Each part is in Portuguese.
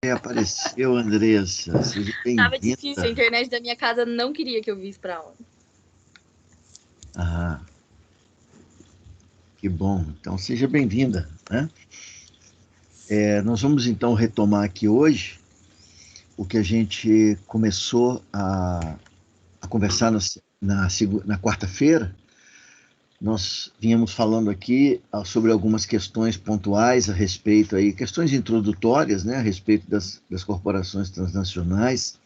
Apareceu, Andressa. Seja Tava difícil, a bem-vinda. internet da minha casa não queria que eu visse pra aula. Ah, que bom. Então, seja bem-vinda, né? Nós vamos, então, retomar aqui hoje o que a gente começou a conversar na quarta-feira. Nós vínhamos falando aqui sobre algumas questões pontuais a respeito aí, questões introdutórias, né, a respeito das corporações transnacionais,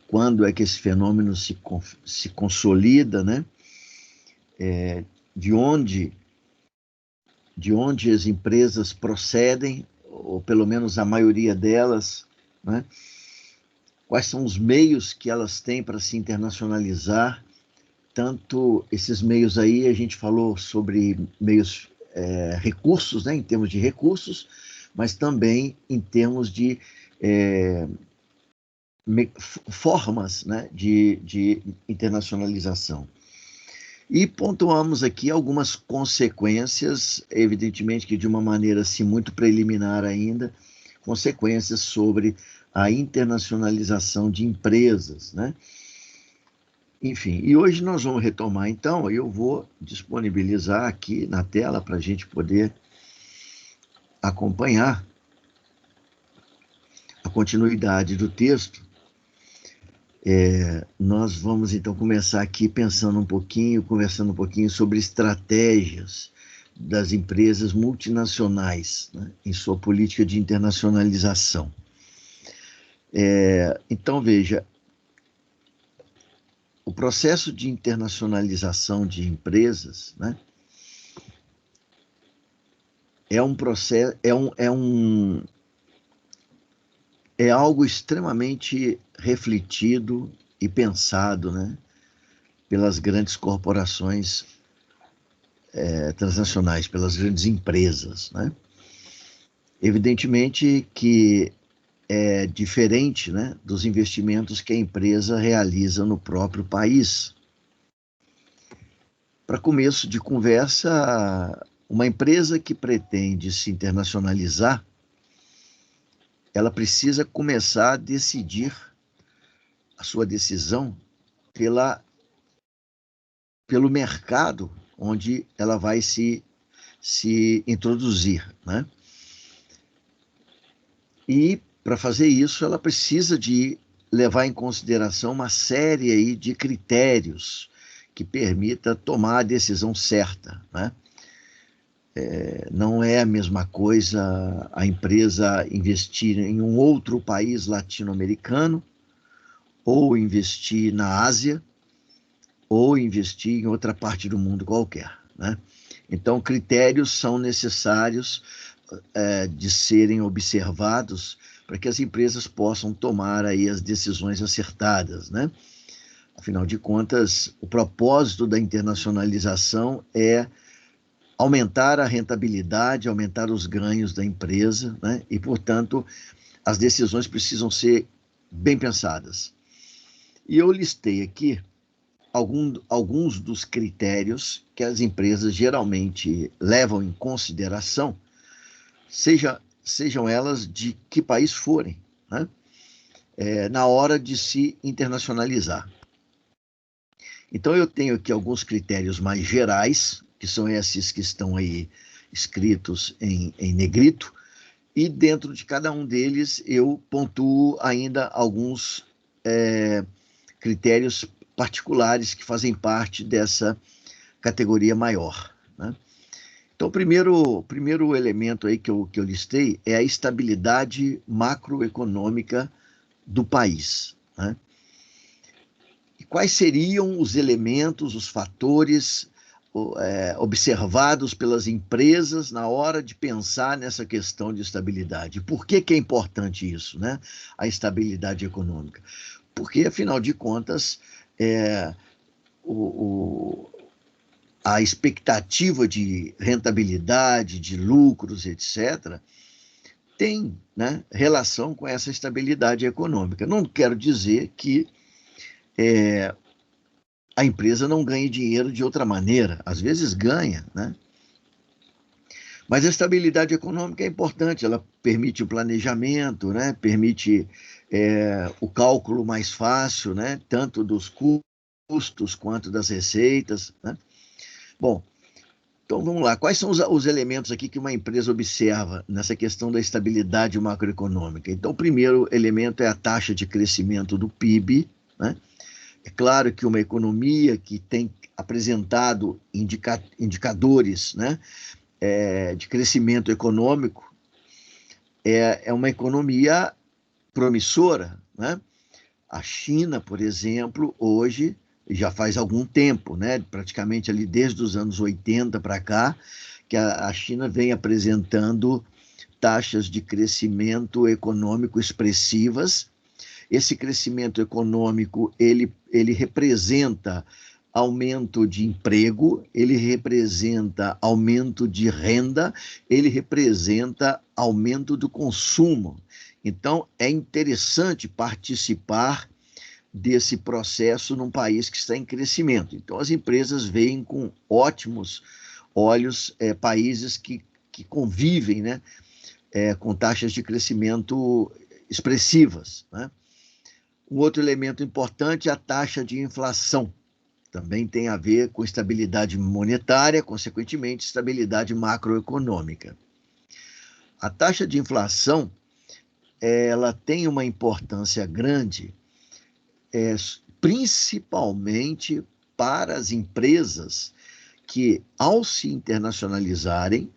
quando é que esse fenômeno se consolida, né? De onde as empresas procedem, ou pelo menos a maioria delas, né? Quais são os meios que elas têm para se internacionalizar, tanto esses meios aí, a gente falou sobre meios, recursos, né, em termos de recursos, mas também em termos de formas, né, de internacionalização. E pontuamos aqui algumas consequências, evidentemente que de uma maneira assim, muito preliminar ainda, consequências sobre a internacionalização de empresas, né? Enfim, e hoje nós vamos retomar, então, eu vou disponibilizar aqui na tela para a gente poder acompanhar a continuidade do texto. Nós vamos, então, começar aqui pensando um pouquinho, conversando um pouquinho sobre estratégias das empresas multinacionais, né, em sua política de internacionalização. Então, veja, o processo de internacionalização de empresas, né, é um processo, é algo extremamente refletido e pensado, né, pelas grandes corporações transnacionais, pelas grandes empresas, né? Evidentemente que é diferente, né, dos investimentos que a empresa realiza no próprio país. Para começo de conversa, uma empresa que pretende se internacionalizar, ela precisa começar a decidir a sua decisão pelo mercado onde ela vai se introduzir, né? E para fazer isso, ela precisa de levar em consideração uma série aí de critérios que permita tomar a decisão certa, né? Não é a mesma coisa a empresa investir em um outro país latino-americano, ou investir na Ásia, ou investir em outra parte do mundo qualquer, né? Então, critérios são necessários de serem observados para que as empresas possam tomar aí as decisões acertadas, né? Afinal de contas, o propósito da internacionalização é aumentar a rentabilidade, aumentar os ganhos da empresa, né? E, portanto, as decisões precisam ser bem pensadas. E eu listei aqui alguns dos critérios que as empresas geralmente levam em consideração, sejam elas de que país forem, né? Na hora de se internacionalizar. Então, eu tenho aqui alguns critérios mais gerais, que são esses que estão aí escritos em negrito, e dentro de cada um deles eu pontuo ainda alguns critérios particulares que fazem parte dessa categoria maior, né? Então, o primeiro elemento aí que eu listei é a estabilidade macroeconômica do país, né? E quais seriam os elementos, os fatores observados pelas empresas na hora de pensar nessa questão de estabilidade? Por que é importante isso, né? A estabilidade econômica. Porque, afinal de contas, o, a expectativa de rentabilidade, de lucros, etc., tem, né, relação com essa estabilidade econômica. Não quero dizer que a empresa não ganhe dinheiro de outra maneira. Às vezes ganha, né? Mas a estabilidade econômica é importante, ela permite o planejamento, né? Permite o cálculo mais fácil, né? Tanto dos custos quanto das receitas, né? Bom, então vamos lá. Quais são os elementos aqui que uma empresa observa nessa questão da estabilidade macroeconômica? Então, o primeiro elemento é a taxa de crescimento do PIB, né? É claro que uma economia que tem apresentado indicadores, né, de crescimento econômico é uma economia promissora, né? A China, por exemplo, hoje, já faz algum tempo, né, praticamente ali desde os anos 80 para cá, que a China vem apresentando taxas de crescimento econômico expressivas. Esse crescimento econômico, ele representa aumento de emprego, ele representa aumento de renda, ele representa aumento do consumo. Então, é interessante participar desse processo num país que está em crescimento. Então, as empresas veem com ótimos olhos países que convivem, né, com taxas de crescimento expressivas, né? Um outro elemento importante é a taxa de inflação. Também tem a ver com estabilidade monetária, consequentemente, estabilidade macroeconômica. A taxa de inflação, ela tem uma importância grande, principalmente para as empresas que, ao se internacionalizarem,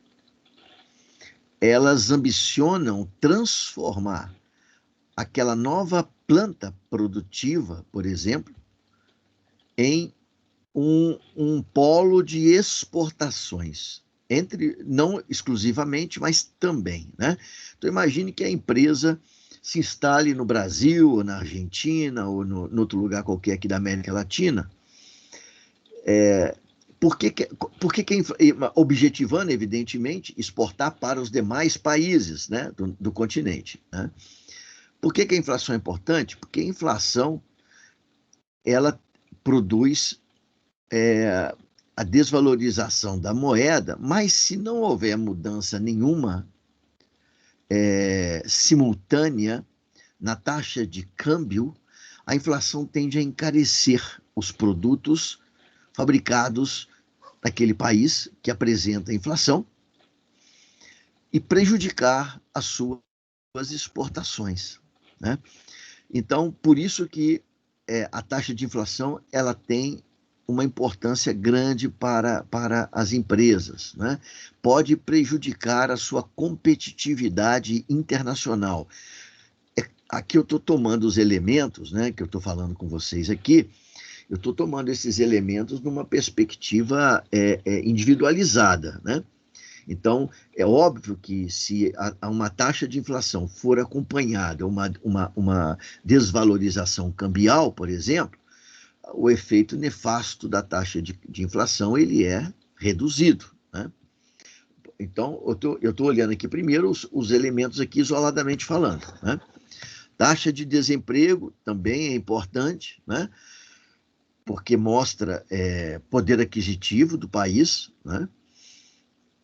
elas ambicionam transformar aquela nova planta produtiva, por exemplo, em um polo de exportações, não exclusivamente, mas também, né? Então, imagine que a empresa se instale no Brasil, ou na Argentina, ou no outro lugar qualquer aqui da América Latina. Por que, objetivando, evidentemente, exportar para os demais países, né, do continente, né? Por que a inflação é importante? Porque a inflação, ela produz a desvalorização da moeda, mas se não houver mudança nenhuma simultânea na taxa de câmbio, a inflação tende a encarecer os produtos fabricados naquele país que apresenta inflação e prejudicar as suas exportações, né? Então, por isso que a taxa de inflação ela tem uma importância grande para as empresas, né? Pode prejudicar a sua competitividade internacional. Aqui eu estou tomando os elementos, né, que eu estou falando com vocês aqui, eu estou tomando esses elementos numa perspectiva individualizada, né? Então, é óbvio que se uma taxa de inflação for acompanhada uma desvalorização cambial, por exemplo, o efeito nefasto da taxa de inflação ele é reduzido, né? Então, eu estou olhando aqui primeiro os elementos aqui isoladamente falando, né? Taxa de desemprego também é importante, né? Porque mostra poder aquisitivo do país, né?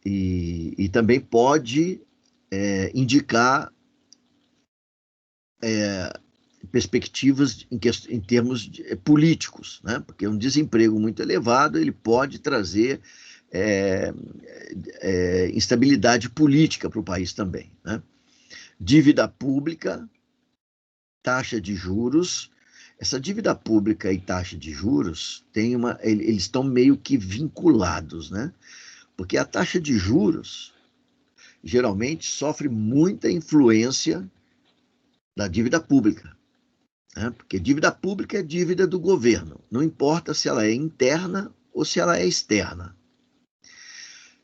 E também pode indicar perspectivas em termos políticos, né? Porque um desemprego muito elevado ele pode trazer instabilidade política para o país também, né? Dívida pública, taxa de juros. Essa dívida pública e taxa de juros eles estão meio que vinculados, né? Porque a taxa de juros geralmente sofre muita influência da dívida pública, né? Porque dívida pública é dívida do governo, não importa se ela é interna ou se ela é externa.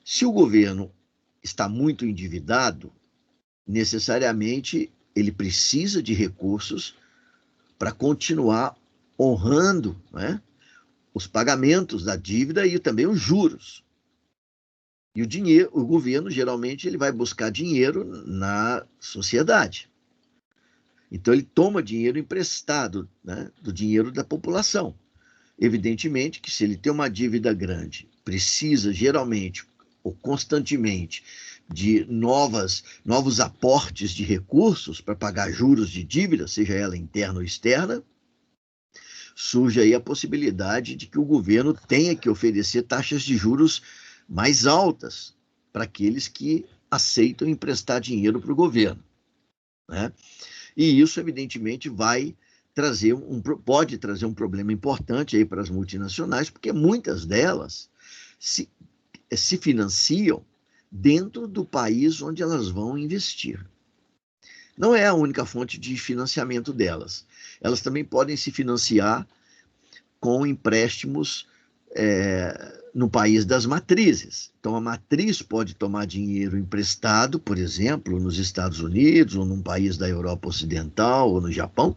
Se o governo está muito endividado, necessariamente ele precisa de recursos para continuar honrando, né, os pagamentos da dívida e também os juros. E o governo, geralmente, ele vai buscar dinheiro na sociedade. Então, ele toma dinheiro emprestado, né, do dinheiro da população. Evidentemente que se ele tem uma dívida grande, precisa, geralmente, ou constantemente, de novos aportes de recursos para pagar juros de dívida, seja ela interna ou externa, surge aí a possibilidade de que o governo tenha que oferecer taxas de juros mais altas para aqueles que aceitam emprestar dinheiro para o governo, né? E isso, evidentemente, pode trazer um problema importante aí para as multinacionais, porque muitas delas se financiam dentro do país onde elas vão investir. Não é a única fonte de financiamento delas. Elas também podem se financiar com empréstimos no país das matrizes. Então, a matriz pode tomar dinheiro emprestado, por exemplo, nos Estados Unidos, ou num país da Europa Ocidental, ou no Japão,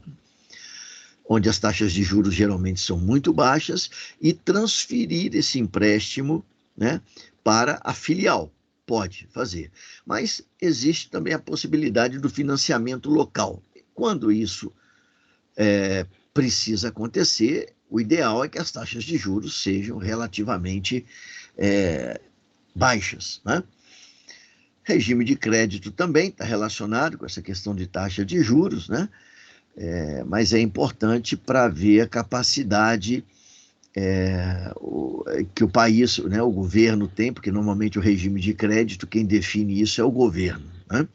onde as taxas de juros geralmente são muito baixas, e transferir esse empréstimo, né, para a filial. Pode fazer. Mas existe também a possibilidade do financiamento local. Quando isso precisa acontecer, o ideal é que as taxas de juros sejam relativamente baixas, né? Regime de crédito também está relacionado com essa questão de taxa de juros, né? Mas é importante para ver a capacidade que o país, né, o governo tem, porque normalmente o regime de crédito, quem define isso é o governo, né?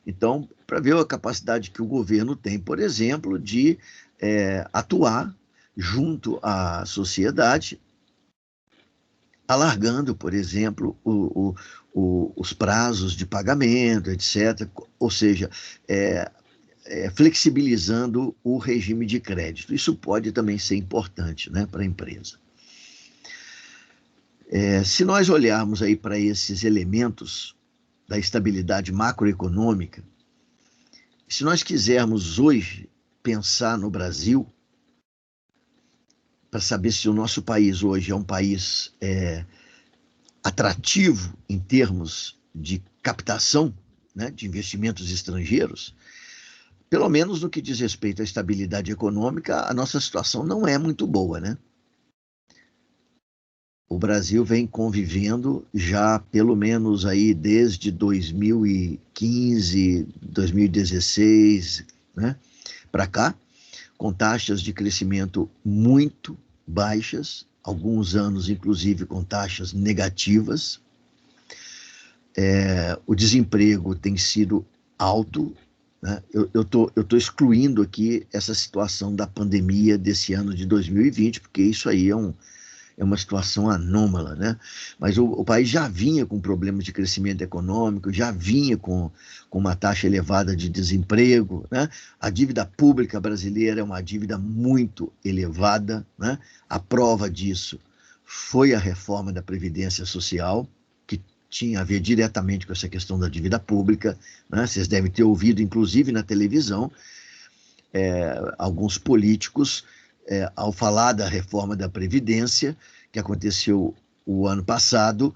Então, para ver a capacidade que o governo tem, por exemplo, de atuar junto à sociedade, alargando, por exemplo, os prazos de pagamento, etc. Ou seja, flexibilizando o regime de crédito. Isso pode também ser importante, né, para a empresa. Se nós olharmos aí para esses elementos da estabilidade macroeconômica, se nós quisermos hoje pensar no Brasil, para saber se o nosso país hoje é um país atrativo em termos de captação, né, de investimentos estrangeiros, pelo menos no que diz respeito à estabilidade econômica, a nossa situação não é muito boa, né? O Brasil vem convivendo já pelo menos aí desde 2015, 2016, né, para cá, com taxas de crescimento muito baixas, alguns anos inclusive com taxas negativas. O desemprego tem sido alto, né? Eu tô excluindo aqui essa situação da pandemia desse ano de 2020, porque isso aí é uma situação anômala, né? Mas o país já vinha com problemas de crescimento econômico, já vinha com uma taxa elevada de desemprego, né? A dívida pública brasileira é uma dívida muito elevada, né? A prova disso foi a reforma da Previdência Social, que tinha a ver diretamente com essa questão da dívida pública, né? Vocês devem ter ouvido, inclusive na televisão, alguns políticos, ao falar da reforma da Previdência, que aconteceu o ano passado,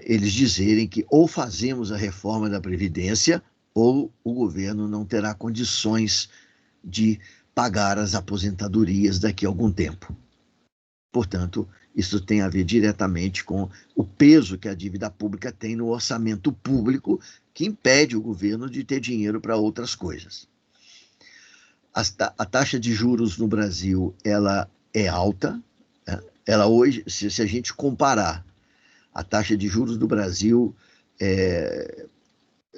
eles dizerem que ou fazemos a reforma da Previdência ou o governo não terá condições de pagar as aposentadorias daqui a algum tempo. Portanto, isso tem a ver diretamente com o peso que a dívida pública tem no orçamento público, que impede o governo de ter dinheiro para outras coisas. A taxa de juros no Brasil, ela é alta, né? Ela hoje, se a gente comparar a taxa de juros do Brasil,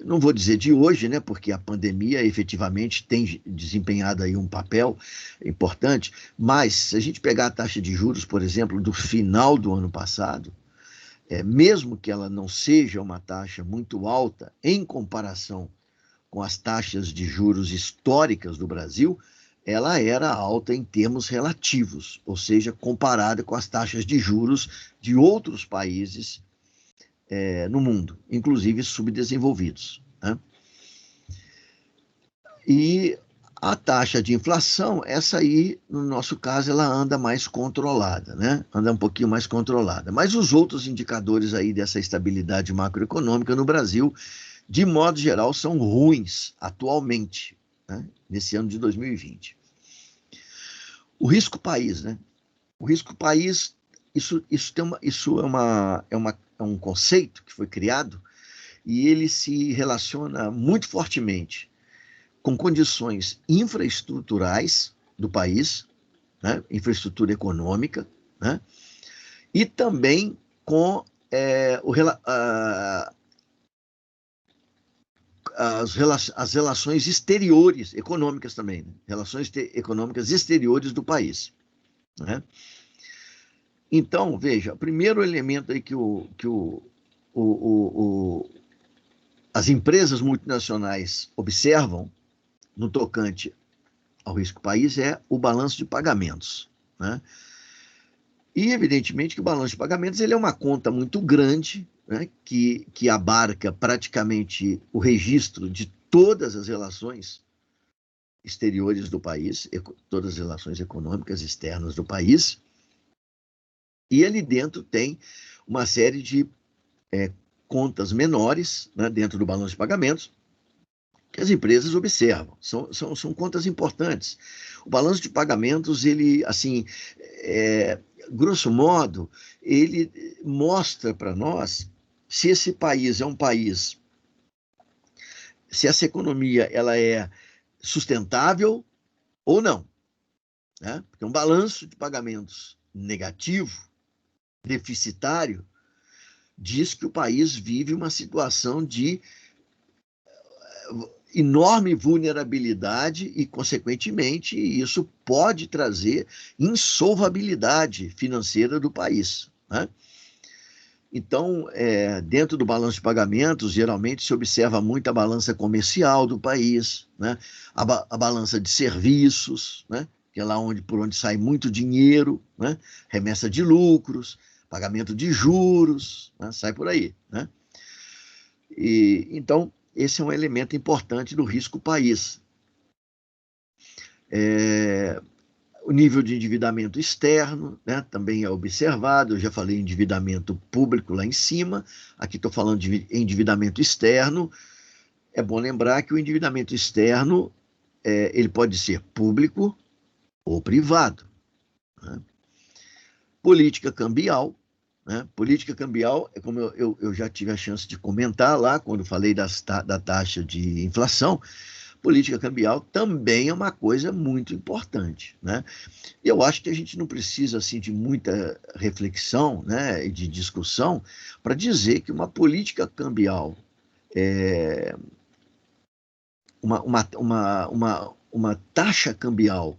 não vou dizer de hoje, né, porque a pandemia efetivamente tem desempenhado aí um papel importante, mas se a gente pegar a taxa de juros, por exemplo, do final do ano passado, mesmo que ela não seja uma taxa muito alta em comparação com as taxas de juros históricas do Brasil, ela era alta em termos relativos, ou seja, comparada com as taxas de juros de outros países no mundo, inclusive subdesenvolvidos, né? E a taxa de inflação, essa aí, no nosso caso, ela anda mais controlada, né? Anda um pouquinho mais controlada. Mas os outros indicadores aí dessa estabilidade macroeconômica no Brasil, de modo geral, são ruins atualmente, né, nesse ano de 2020. O risco país, né? O risco país, isso é um conceito que foi criado e ele se relaciona muito fortemente com condições infraestruturais do país, né? Infraestrutura econômica, né? E também com as relações exteriores, econômicas também, né? Relações econômicas exteriores do país, né? Então, veja, o primeiro elemento aí que as empresas multinacionais observam no tocante ao risco país é o balanço de pagamentos, né? E, evidentemente, que o balanço de pagamentos ele é uma conta muito grande, né, que abarca praticamente o registro de todas as relações exteriores do país, todas as relações econômicas externas do país, e ali dentro tem uma série de contas menores, né, dentro do balanço de pagamentos, que as empresas observam. São contas importantes. O balanço de pagamentos, ele, assim, grosso modo, ele mostra para nós se esse país é um país, se essa economia ela é sustentável ou não, né? Porque um balanço de pagamentos negativo, deficitário, diz que o país vive uma situação de enorme vulnerabilidade e, consequentemente, isso pode trazer insolvabilidade financeira do país, né? Então, dentro do balanço de pagamentos, geralmente se observa muito a balança comercial do país, né? A balança de serviços, né? Que é lá por onde sai muito dinheiro, né? Remessa de lucros, pagamento de juros, né? Sai por aí, né? E, então, esse é um elemento importante do risco país. O nível de endividamento externo, né, também é observado. Eu já falei endividamento público lá em cima, aqui estou falando de endividamento externo. É bom lembrar que o endividamento externo ele pode ser público ou privado, né? Política cambial, né? Política cambial, é como eu já tive a chance de comentar lá, quando falei da taxa de inflação. Política cambial também é uma coisa muito importante, né? E eu acho que a gente não precisa assim, de muita reflexão, né, e de discussão para dizer que uma política cambial, uma taxa cambial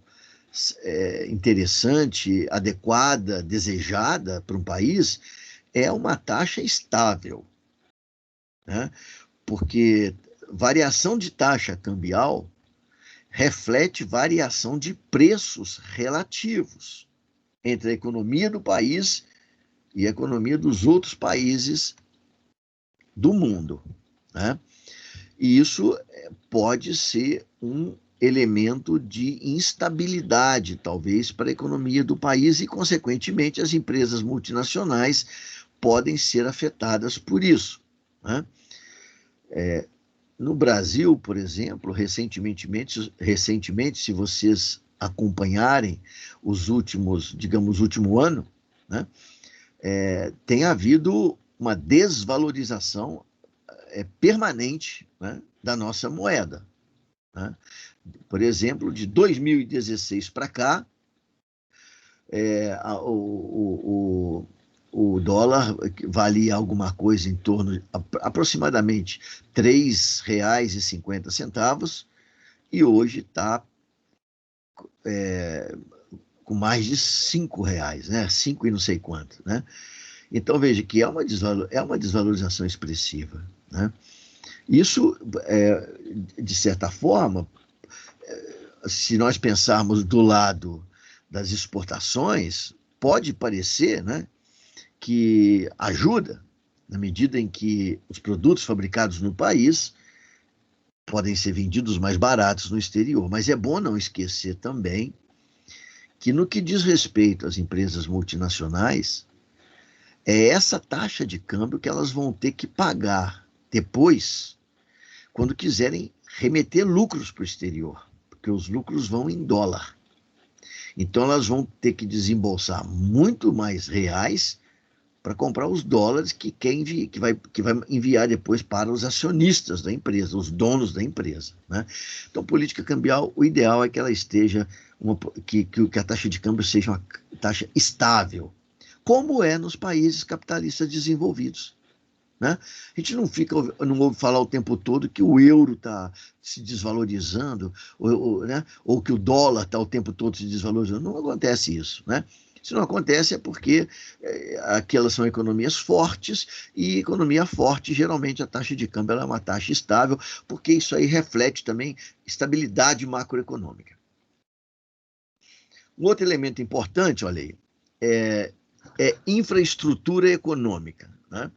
interessante, adequada, desejada para um país, é uma taxa estável, né? Porque variação de taxa cambial reflete variação de preços relativos entre a economia do país e a economia dos outros países do mundo, né? E isso pode ser um elemento de instabilidade, talvez, para a economia do país e, consequentemente, as empresas multinacionais podem ser afetadas por isso, né? No Brasil, por exemplo, recentemente, se vocês acompanharem digamos, último ano, né, tem havido uma desvalorização permanente, né, da nossa moeda, né? Por exemplo, de 2016 para cá, o dólar valia alguma coisa em torno de aproximadamente R$ 3,50 e hoje está com mais de R$ 5, né? 5 e não sei quanto, né? Então veja que é uma desvalorização expressiva, né? Isso, de certa forma, se nós pensarmos do lado das exportações, pode parecer, né, que ajuda, na medida em que os produtos fabricados no país podem ser vendidos mais baratos no exterior. Mas é bom não esquecer também que, no que diz respeito às empresas multinacionais, é essa taxa de câmbio que elas vão ter que pagar depois, quando quiserem remeter lucros para o exterior, porque os lucros vão em dólar. Então, elas vão ter que desembolsar muito mais reais para comprar os dólares que vai enviar depois para os acionistas da empresa, os donos da empresa, né? Então, política cambial, o ideal é que ela esteja, que a taxa de câmbio seja uma taxa estável, como é nos países capitalistas desenvolvidos, né? A gente não ouve falar o tempo todo que o euro está se desvalorizando, né? Ou que o dólar está o tempo todo se desvalorizando. Não acontece isso, né? Se não acontece é porque aquelas são economias fortes, e economia forte, geralmente a taxa de câmbio é uma taxa estável, porque isso aí reflete também estabilidade macroeconômica. Um outro elemento importante, olha aí, é infraestrutura econômica, né?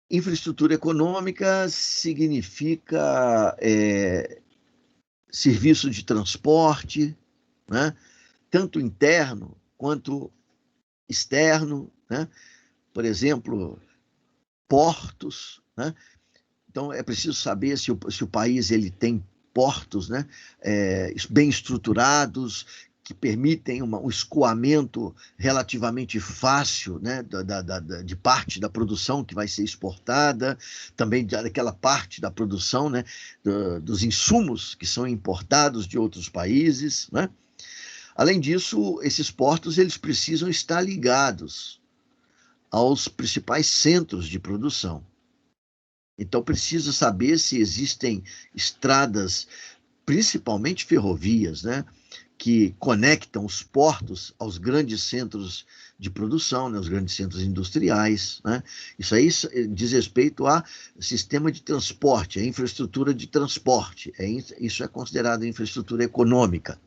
Infraestrutura econômica significa serviço de transporte, né? Tanto interno quanto externo, né? Por exemplo, portos, né? Então é preciso saber se o país ele tem portos, né? Bem estruturados, que permitem um escoamento relativamente fácil, né? De parte da produção que vai ser exportada, também daquela parte da produção, né? Dos insumos que são importados de outros países, né? Além disso, esses portos eles precisam estar ligados aos principais centros de produção. Então, precisa saber se existem estradas, principalmente ferrovias, né, que conectam os portos aos grandes centros de produção, né, os grandes centros industriais, né? Isso aí diz respeito a sistema de transporte, a infraestrutura de transporte. Isso é considerado infraestrutura econômica.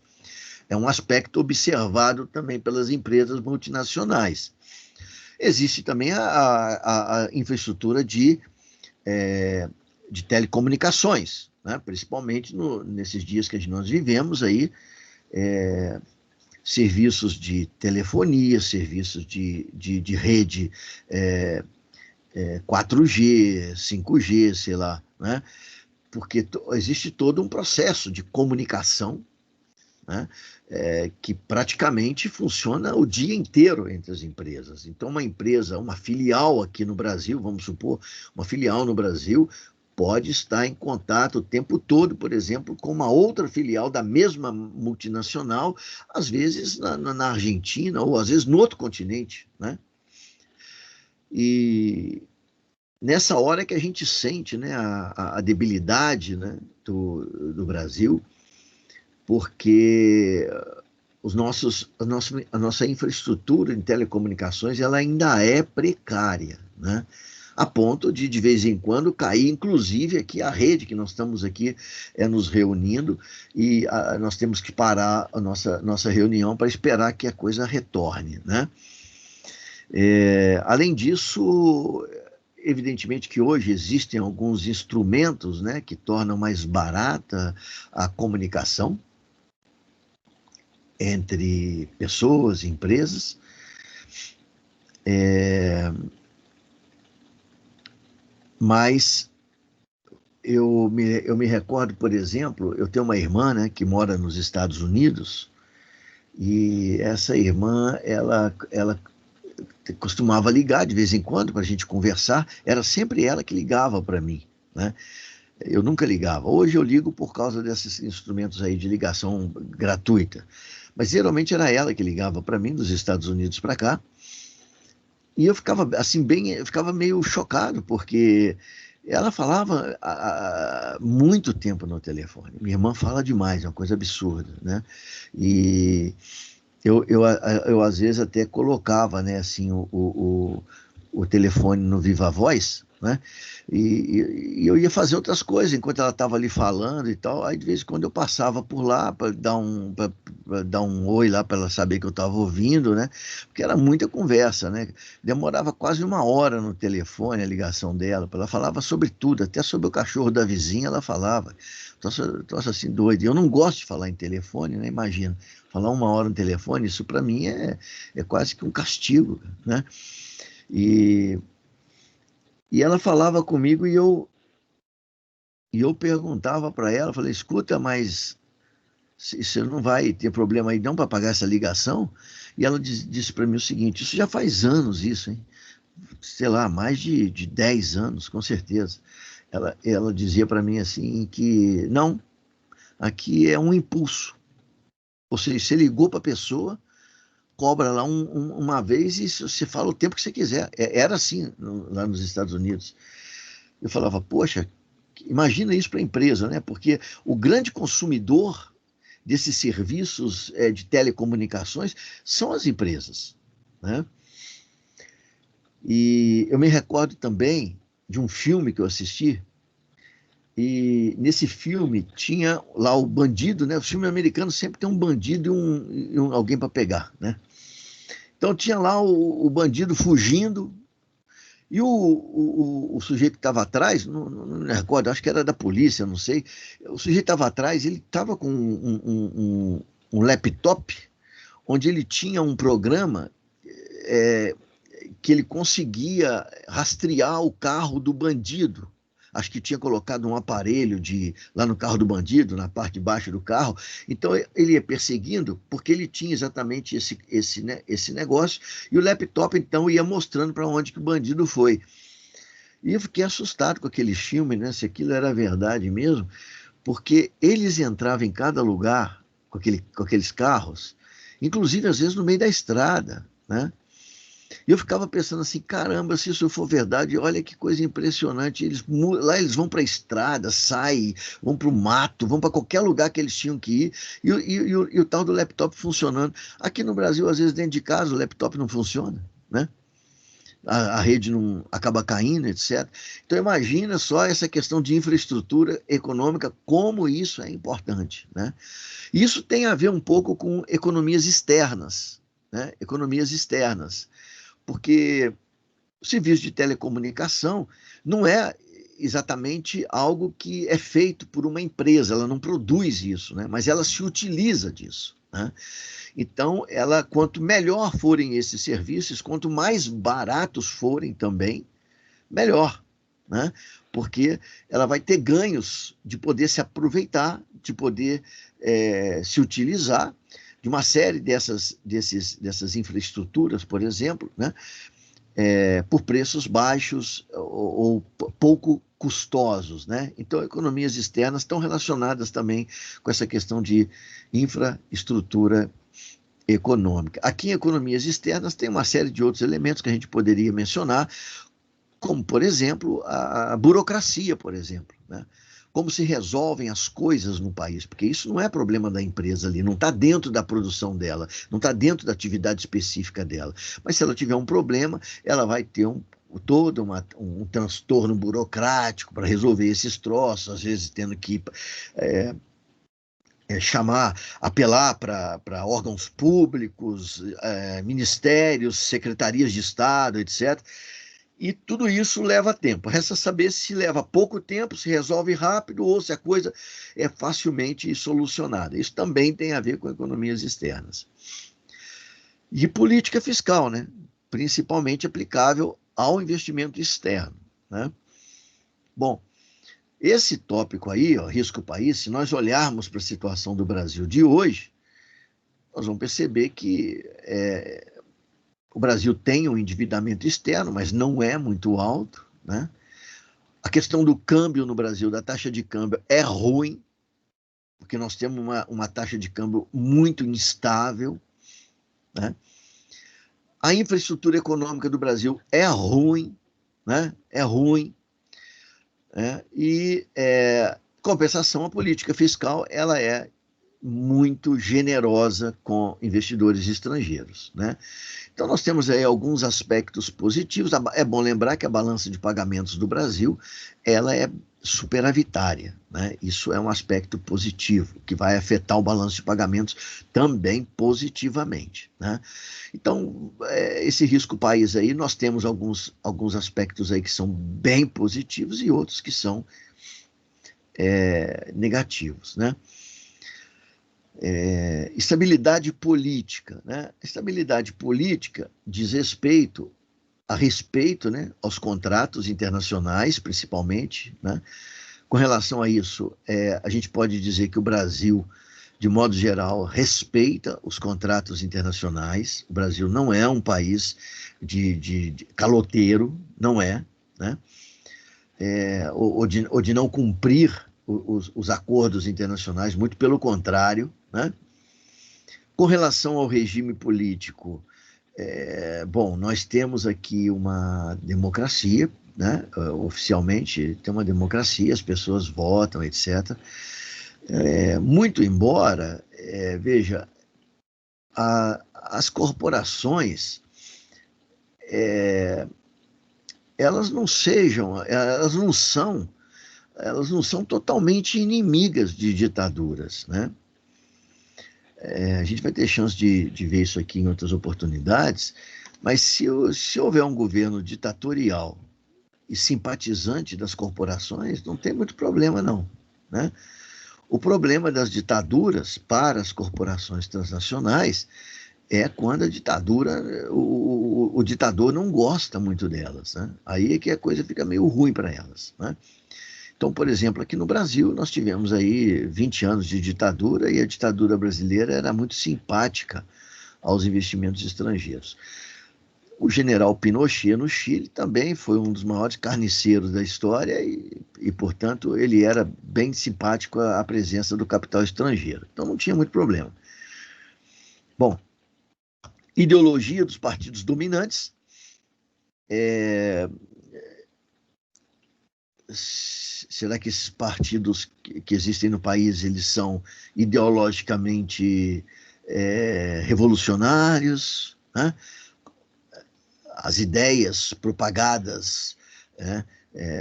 É um aspecto observado também pelas empresas multinacionais. Existe também a infraestrutura de telecomunicações, né? Principalmente nesses dias que nós vivemos aí, serviços de telefonia, serviços de rede 4G, 5G, sei lá, né? Porque existe todo um processo de comunicação, né? Que praticamente funciona o dia inteiro entre as empresas. Então, uma empresa, uma filial aqui no Brasil, vamos supor, uma filial no Brasil pode estar em contato o tempo todo, por exemplo, com uma outra filial da mesma multinacional, às vezes na Argentina ou às vezes no outro continente, né? E nessa hora que a gente sente, né, a debilidade, né, do Brasil, porque a nossa infraestrutura em telecomunicações ela ainda é precária, né? A ponto de vez em quando, cair, inclusive aqui a rede que nós estamos aqui nos reunindo, e nós temos que parar a nossa reunião para esperar que a coisa retorne, né? Além disso, evidentemente que hoje existem alguns instrumentos, né, que tornam mais barata a comunicação entre pessoas e empresas. Mas eu me recordo, por exemplo, eu tenho uma irmã, né, que mora nos Estados Unidos, e essa irmã, ela costumava ligar de vez em quando para a gente conversar, era sempre ela que ligava para mim, né? Eu nunca ligava. Hoje eu ligo por causa desses instrumentos aí de ligação gratuita. Mas geralmente era ela que ligava para mim, dos Estados Unidos para cá. E eu ficava assim eu ficava meio chocado, porque ela falava há muito tempo no telefone. Minha irmã fala demais, é uma coisa absurda, né? E eu às vezes até colocava, né, assim, o telefone no Viva Voz, né? E eu ia fazer outras coisas enquanto ela estava ali falando e tal. Aí de vez em quando eu passava por lá para dar um oi lá para ela saber que eu estava ouvindo, né? Porque era muita conversa, né? Demorava quase uma hora no telefone a ligação dela. Ela falava sobre tudo, até sobre o cachorro da vizinha ela falava. Troço assim doido. Eu não gosto de falar em telefone, né? Imagina, falar uma hora no telefone, isso para mim é quase que um castigo, né? E ela falava comigo e eu perguntava para ela, falei, escuta, mas você não vai ter problema aí não para pagar essa ligação? E ela disse para mim o seguinte, isso já faz anos isso, hein? Sei lá, mais de 10 anos, com certeza. Ela dizia para mim assim que, não, aqui é um impulso. Ou seja, você ligou para a pessoa, cobra lá uma vez e você fala o tempo que você quiser. Era assim lá nos Estados Unidos. Eu falava, poxa, imagina isso para a empresa, né? Porque o grande consumidor desses serviços de telecomunicações são as empresas, né? E eu me recordo também de um filme que eu assisti, e nesse filme tinha lá o bandido, né? O filme americano sempre tem um bandido e alguém para pegar, né? Então tinha lá o bandido fugindo, e o sujeito que estava atrás, não me recordo, acho que era da polícia, não sei. O sujeito estava atrás, ele estava com um laptop, onde ele tinha um programa é, que ele conseguia rastrear o carro do bandido. Acho que tinha colocado um aparelho lá no carro do bandido, na parte de baixo do carro. Então ele ia perseguindo, porque ele tinha exatamente esse negócio, e o laptop então ia mostrando para onde que o bandido foi. E eu fiquei assustado com aquele filme, né? Se aquilo era verdade mesmo, porque eles entravam em cada lugar com aqueles carros, inclusive às vezes no meio da estrada, né? E eu ficava pensando assim, caramba, se isso for verdade, olha que coisa impressionante. Lá eles vão para a estrada, saem, vão para o mato, vão para qualquer lugar que eles tinham que ir, e o tal do laptop funcionando. Aqui no Brasil, às vezes, dentro de casa, o laptop não funciona, né? A rede não acaba caindo, etc. Então imagina só essa questão de infraestrutura econômica, como isso é importante, né? Isso tem a ver um pouco com economias externas, né? Economias externas, porque o serviço de telecomunicação não é exatamente algo que é feito por uma empresa, ela não produz isso, né? Mas ela se utiliza disso, né? Então, quanto melhor forem esses serviços, quanto mais baratos forem também, melhor, né? Porque ela vai ter ganhos de poder se aproveitar, de poder se utilizar de uma série dessas infraestruturas, por exemplo, né? Por preços baixos ou pouco custosos, né? Então, economias externas estão relacionadas também com essa questão de infraestrutura econômica. Aqui em economias externas tem uma série de outros elementos que a gente poderia mencionar, como, por exemplo, a burocracia, por exemplo, né? Como se resolvem as coisas no país, porque isso não é problema da empresa ali, não está dentro da produção dela, não está dentro da atividade específica dela. Mas se ela tiver um problema, ela vai ter todo um transtorno burocrático para resolver esses troços, às vezes tendo que apelar para órgãos públicos, ministérios, secretarias de Estado, etc. E tudo isso leva tempo. Resta saber se leva pouco tempo, se resolve rápido ou se a coisa é facilmente solucionada. Isso também tem a ver com economias externas. E política fiscal, né? Principalmente aplicável ao investimento externo, né? Bom, esse tópico aí, ó, risco país, se nós olharmos para a situação do Brasil de hoje, nós vamos perceber que o Brasil tem um endividamento externo, mas não é muito alto, né? A questão do câmbio no Brasil, da taxa de câmbio, é ruim, porque nós temos uma taxa de câmbio muito instável, né? A infraestrutura econômica do Brasil é ruim, né? É ruim, né? E compensação, a política fiscal ela é muito generosa com investidores estrangeiros, né? Então, nós temos aí alguns aspectos positivos. É bom lembrar que a balança de pagamentos do Brasil ela é superavitária, né? Isso é um aspecto positivo, que vai afetar o balanço de pagamentos também positivamente, né? Então, esse risco país aí, nós temos alguns aspectos aí que são bem positivos e outros que são negativos, né? Estabilidade política, né? Estabilidade política diz respeito né, aos contratos internacionais, principalmente, né? Com relação a isso, a gente pode dizer que o Brasil de modo geral, respeita os contratos internacionais. O Brasil não é um país de caloteiro, não é, né? Ou de não cumprir os acordos internacionais, muito pelo contrário, né? Com relação ao regime político, bom, nós temos aqui uma democracia, né? Oficialmente tem uma democracia, as pessoas votam, etc. Muito embora, veja, as corporações, elas não sejam, elas não são totalmente inimigas de ditaduras, né? A gente vai ter chance de ver isso aqui em outras oportunidades, mas se houver um governo ditatorial e simpatizante das corporações, não tem muito problema, não, né? O problema das ditaduras para as corporações transnacionais é quando a ditadura, o ditador não gosta muito delas, né? Aí é que a coisa fica meio ruim para elas, né? Então, por exemplo, aqui no Brasil, nós tivemos aí 20 anos de ditadura e a ditadura brasileira era muito simpática aos investimentos estrangeiros. O general Pinochet, no Chile, também foi um dos maiores carniceiros da história portanto, ele era bem simpático à presença do capital estrangeiro. Então, não tinha muito problema. Bom, ideologia dos partidos dominantes. Será que esses partidos que existem no país, eles são ideologicamente revolucionários, né? As ideias propagadas, né,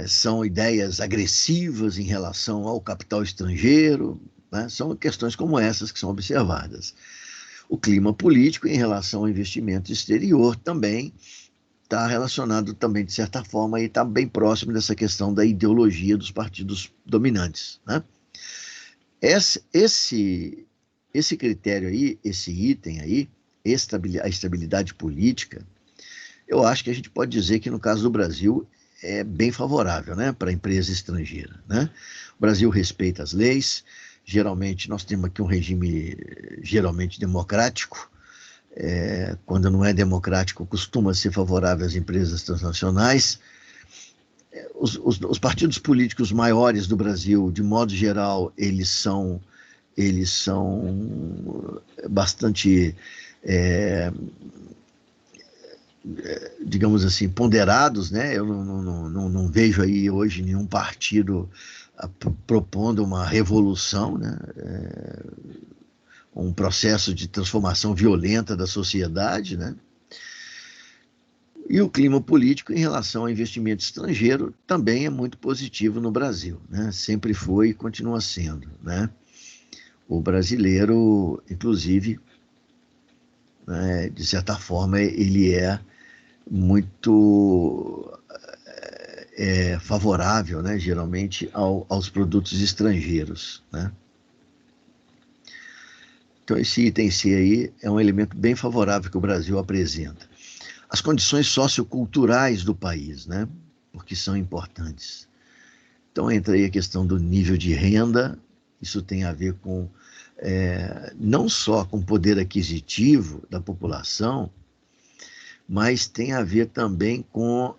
são ideias agressivas em relação ao capital estrangeiro, né? São questões como essas que são observadas. O clima político em relação ao investimento exterior também está relacionado também, de certa forma, e está bem próximo dessa questão da ideologia dos partidos dominantes, né? Esse critério aí, esse item aí, a estabilidade política, eu acho que a gente pode dizer que no caso do Brasil é bem favorável, né, para a empresa estrangeira, né? O Brasil respeita as leis, geralmente nós temos aqui um regime geralmente democrático. Quando não é democrático, costuma ser favorável às empresas transnacionais. Os partidos políticos maiores do Brasil, de modo geral, eles são bastante, digamos assim, ponderados, né? Eu não vejo aí hoje nenhum partido propondo uma revolução, né? Um processo de transformação violenta da sociedade, né? E o clima político em relação ao investimento estrangeiro também é muito positivo no Brasil, né? Sempre foi e continua sendo, né? O brasileiro, inclusive, né, de certa forma, ele é muito favorável, né, geralmente, aos produtos estrangeiros, né? Então, esse item C aí é um elemento bem favorável que o Brasil apresenta. As condições socioculturais do país, né? Porque são importantes. Então, entra aí a questão do nível de renda. Isso tem a ver com, não só com o poder aquisitivo da população, mas tem a ver também com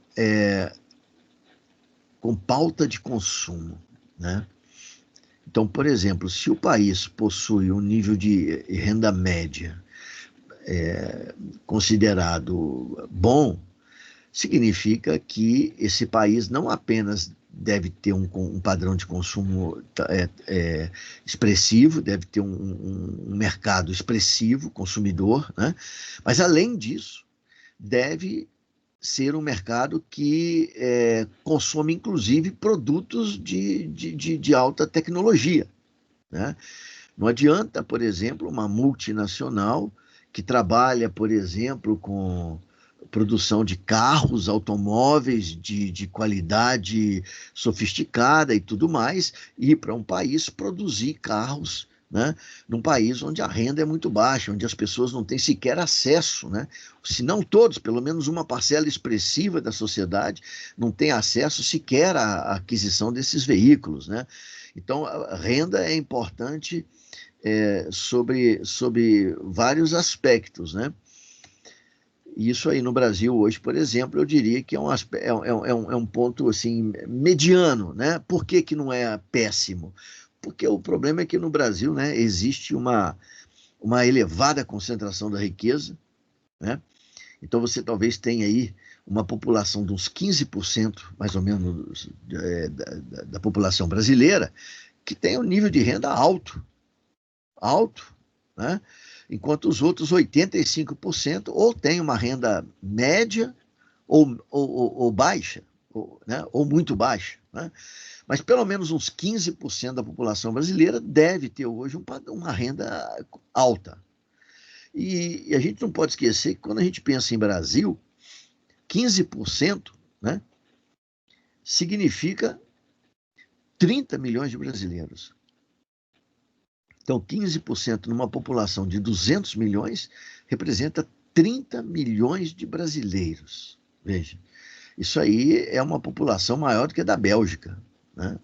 pauta de consumo, né? Então, por exemplo, se o país possui um nível de renda média considerado bom, significa que esse país não apenas deve ter um padrão de consumo expressivo, deve ter um mercado expressivo, consumidor, né? Mas, além disso, deve ser um mercado que consome, inclusive, produtos de alta tecnologia, né? Não adianta, por exemplo, uma multinacional que trabalha, por exemplo, com produção de carros, automóveis de qualidade sofisticada e tudo mais, ir para um país produzir carros, né, num país onde a renda é muito baixa, onde as pessoas não têm sequer acesso, né? Se não todos, pelo menos uma parcela expressiva da sociedade não tem acesso sequer à aquisição desses veículos, né? Então, a renda é importante sobre vários aspectos, né? Isso aí no Brasil hoje, por exemplo, eu diria que é um ponto assim, mediano, né? Por que que não é péssimo? Porque o problema é que no Brasil, né, existe uma elevada concentração da riqueza, né? Então você talvez tenha aí uma população de uns 15%, mais ou menos, da população brasileira, que tem um nível de renda alto, né? Enquanto os outros 85% ou têm uma renda média ou baixa, né? Ou muito baixa, né? Mas pelo menos uns 15% da população brasileira deve ter hoje uma renda alta. E a gente não pode esquecer que quando a gente pensa em Brasil, 15%, né, significa 30 milhões de brasileiros. Então, 15% numa população de 200 milhões representa 30 milhões de brasileiros. Veja, isso aí é uma população maior do que a da Bélgica, né?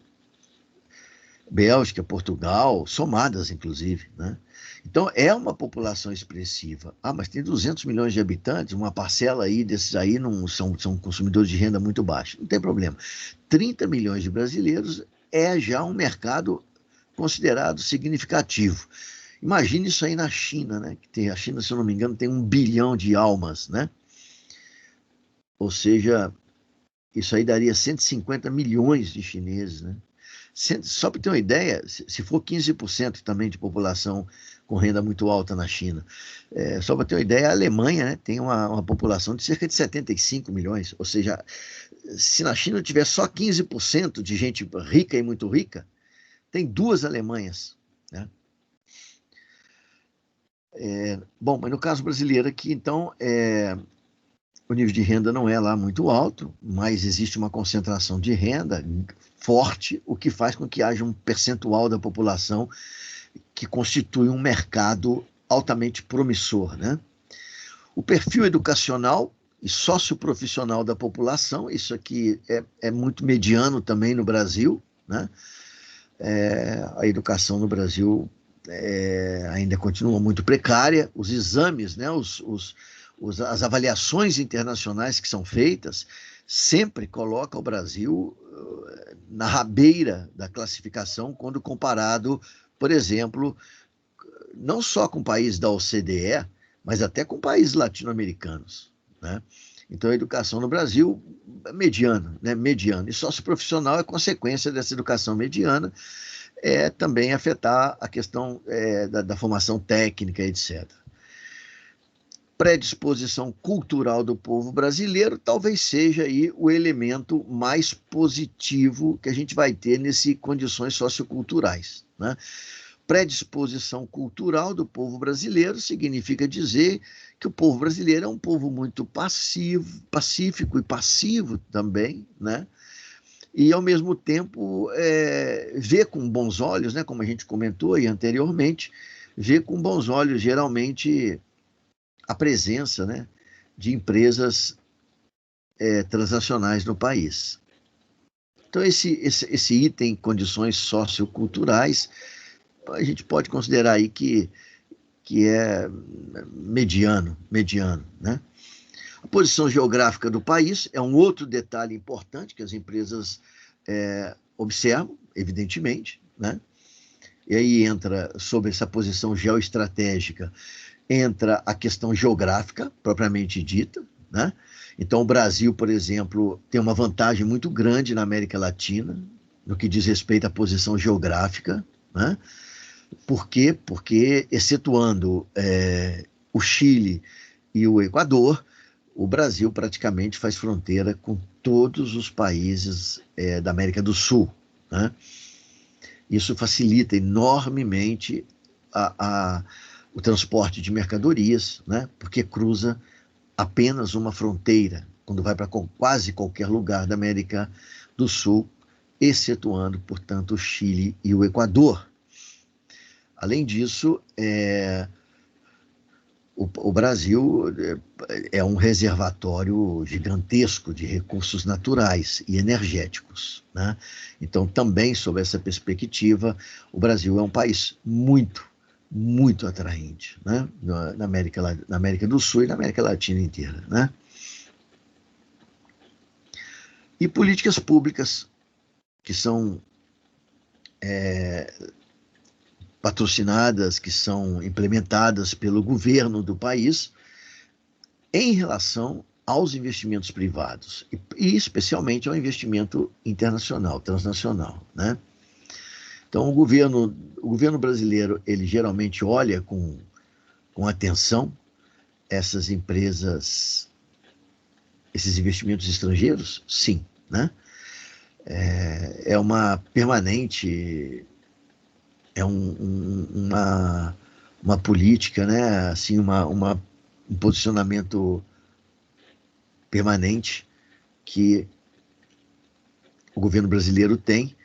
Bélgica, Portugal, somadas, inclusive, né? Então, é uma população expressiva. Ah, mas tem 200 milhões de habitantes, uma parcela aí desses aí não são consumidores de renda muito baixa. Não tem problema. 30 milhões de brasileiros é já um mercado considerado significativo. Imagine isso aí na China, né? A China, se eu não me engano, tem 1 bilhão de almas, né? Ou seja, isso aí daria 150 milhões de chineses, né? Só para ter uma ideia, se for 15% também de população com renda muito alta na China, só para ter uma ideia, a Alemanha, né, tem uma população de cerca de 75 milhões, ou seja, se na China tiver só 15% de gente rica e muito rica, tem 2 Alemanhas, né? Bom, mas no caso brasileiro aqui, então, o nível de renda não é lá muito alto, mas existe uma concentração de renda forte, o que faz com que haja um percentual da população que constitui um mercado altamente promissor, né? O perfil educacional e socioprofissional da população, isso aqui é muito mediano também no Brasil, né? A educação no Brasil ainda continua muito precária, os exames, né, as avaliações internacionais que são feitas sempre colocam o Brasil na rabeira da classificação quando comparado, por exemplo, não só com países da OCDE, mas até com países latino-americanos, né? Então, a educação no Brasil é mediana, né? Mediana. E socioprofissional é consequência dessa educação mediana, também afetar a questão da formação técnica, etc. Predisposição cultural do povo brasileiro talvez seja aí o elemento mais positivo que a gente vai ter nessas condições socioculturais, né? Predisposição cultural do povo brasileiro significa dizer que o povo brasileiro é um povo muito pacífico e passivo também, né? E, ao mesmo tempo, vê com bons olhos, né, como a gente comentou aí anteriormente, vê com bons olhos, geralmente, a presença, né, de empresas transnacionais no país. Então, esse item, condições socioculturais, a gente pode considerar aí que é mediano, né? A posição geográfica do país é um outro detalhe importante que as empresas observam, evidentemente, né? E aí entra, sobre essa posição geoestratégica, entra a questão geográfica, propriamente dita, né? Então, o Brasil, por exemplo, tem uma vantagem muito grande na América Latina, no que diz respeito à posição geográfica, né? Por quê? Porque, excetuando o Chile e o Equador, o Brasil praticamente faz fronteira com todos os países da América do Sul, né? Isso facilita enormemente o transporte de mercadorias, né? Porque cruza apenas uma fronteira, quando vai para quase qualquer lugar da América do Sul, excetuando, portanto, o Chile e o Equador. Além disso, o Brasil é um reservatório gigantesco de recursos naturais e energéticos, né? Então, também, sob essa perspectiva, o Brasil é um país muito muito atraente, né? Na América do Sul e na América Latina inteira, né? E políticas públicas que são patrocinadas, que são implementadas pelo governo do país em relação aos investimentos privados e especialmente ao investimento internacional, transnacional, né? Então, o governo brasileiro, ele geralmente olha com atenção essas empresas, esses investimentos estrangeiros? Sim, né? É uma permanente, uma política, né? Assim, um posicionamento permanente que o governo brasileiro tem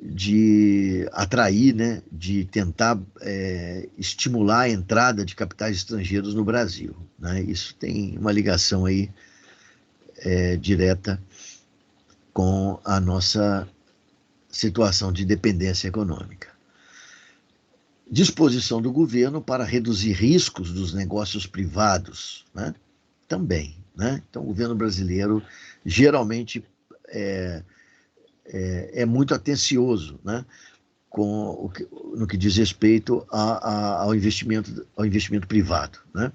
de atrair, né, de tentar estimular a entrada de capitais estrangeiros no Brasil, né? Isso tem uma ligação aí direta com a nossa situação de dependência econômica. Disposição do governo para reduzir riscos dos negócios privados, né? Também, né? Então, o governo brasileiro geralmente é muito atencioso, né? No que diz respeito ao investimento privado, né?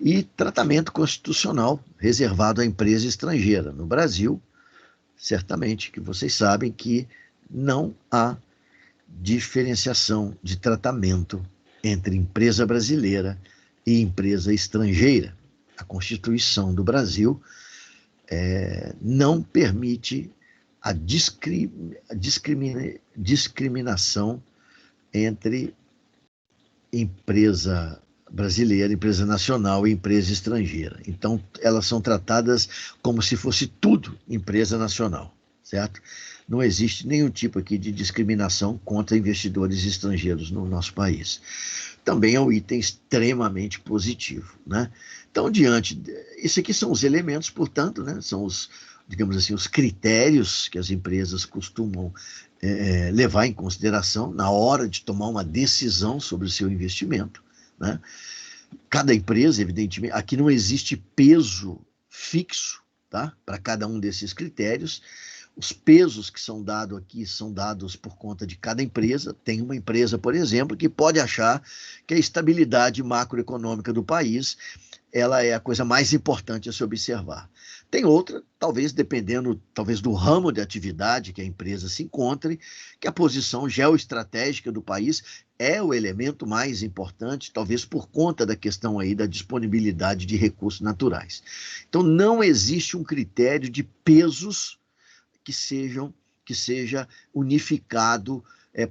E tratamento constitucional reservado à empresa estrangeira. No Brasil, certamente que vocês sabem que não há diferenciação de tratamento entre empresa brasileira e empresa estrangeira. A Constituição do Brasil não permite a discriminação entre empresa brasileira, empresa nacional e empresa estrangeira. Então, elas são tratadas como se fosse tudo empresa nacional, certo? Não existe nenhum tipo aqui de discriminação contra investidores estrangeiros no nosso país. Também é um item extremamente positivo, né? Então, isso aqui são os elementos, portanto, né? São digamos assim, os critérios que as empresas costumam levar em consideração na hora de tomar uma decisão sobre o seu investimento, né? Cada empresa, evidentemente, aqui não existe peso fixo, tá? Para cada um desses critérios. Os pesos que são dados aqui são dados por conta de cada empresa. Tem uma empresa, por exemplo, que pode achar que a estabilidade macroeconômica do país ela é a coisa mais importante a se observar. Tem outra, talvez dependendo do ramo de atividade que a empresa se encontre, que a posição geoestratégica do país é o elemento mais importante, talvez por conta da questão aí da disponibilidade de recursos naturais. Então, não existe um critério de pesos que seja unificado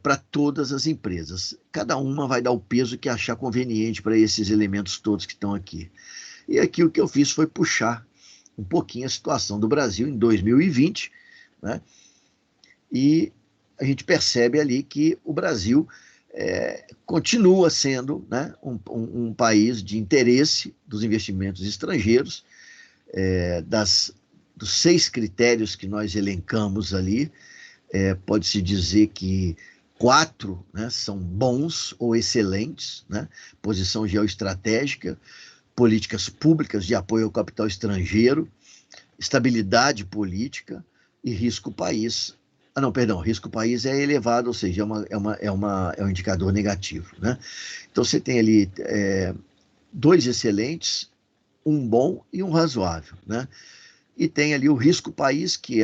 para todas as empresas. Cada uma vai dar o peso que achar conveniente para esses elementos todos que estão aqui. E aqui o que eu fiz foi puxar um pouquinho a situação do Brasil em 2020, né? E a gente percebe ali que o Brasil continua sendo, né, um país de interesse dos investimentos estrangeiros, dos 6 critérios que nós elencamos ali, pode-se dizer que 4, né, são bons ou excelentes, né? Posição geoestratégica, políticas públicas de apoio ao capital estrangeiro, estabilidade política e risco país. Não, perdão, risco país é elevado, ou seja, é um indicador negativo, né? Então você tem ali 2 excelentes, um bom e um razoável, né? E tem ali o risco país, que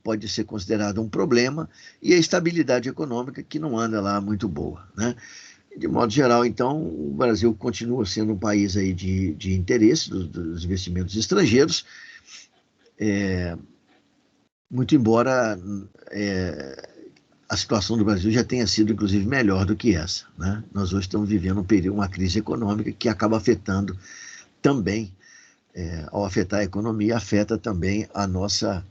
pode ser considerado um problema, e a estabilidade econômica, que não anda lá muito boa, né? De modo geral, então, o Brasil continua sendo um país aí de interesse dos investimentos estrangeiros, muito embora a situação do Brasil já tenha sido, inclusive, melhor do que essa, né? Nós hoje estamos vivendo uma crise econômica que acaba afetando também, ao afetar a economia, afeta também a nossa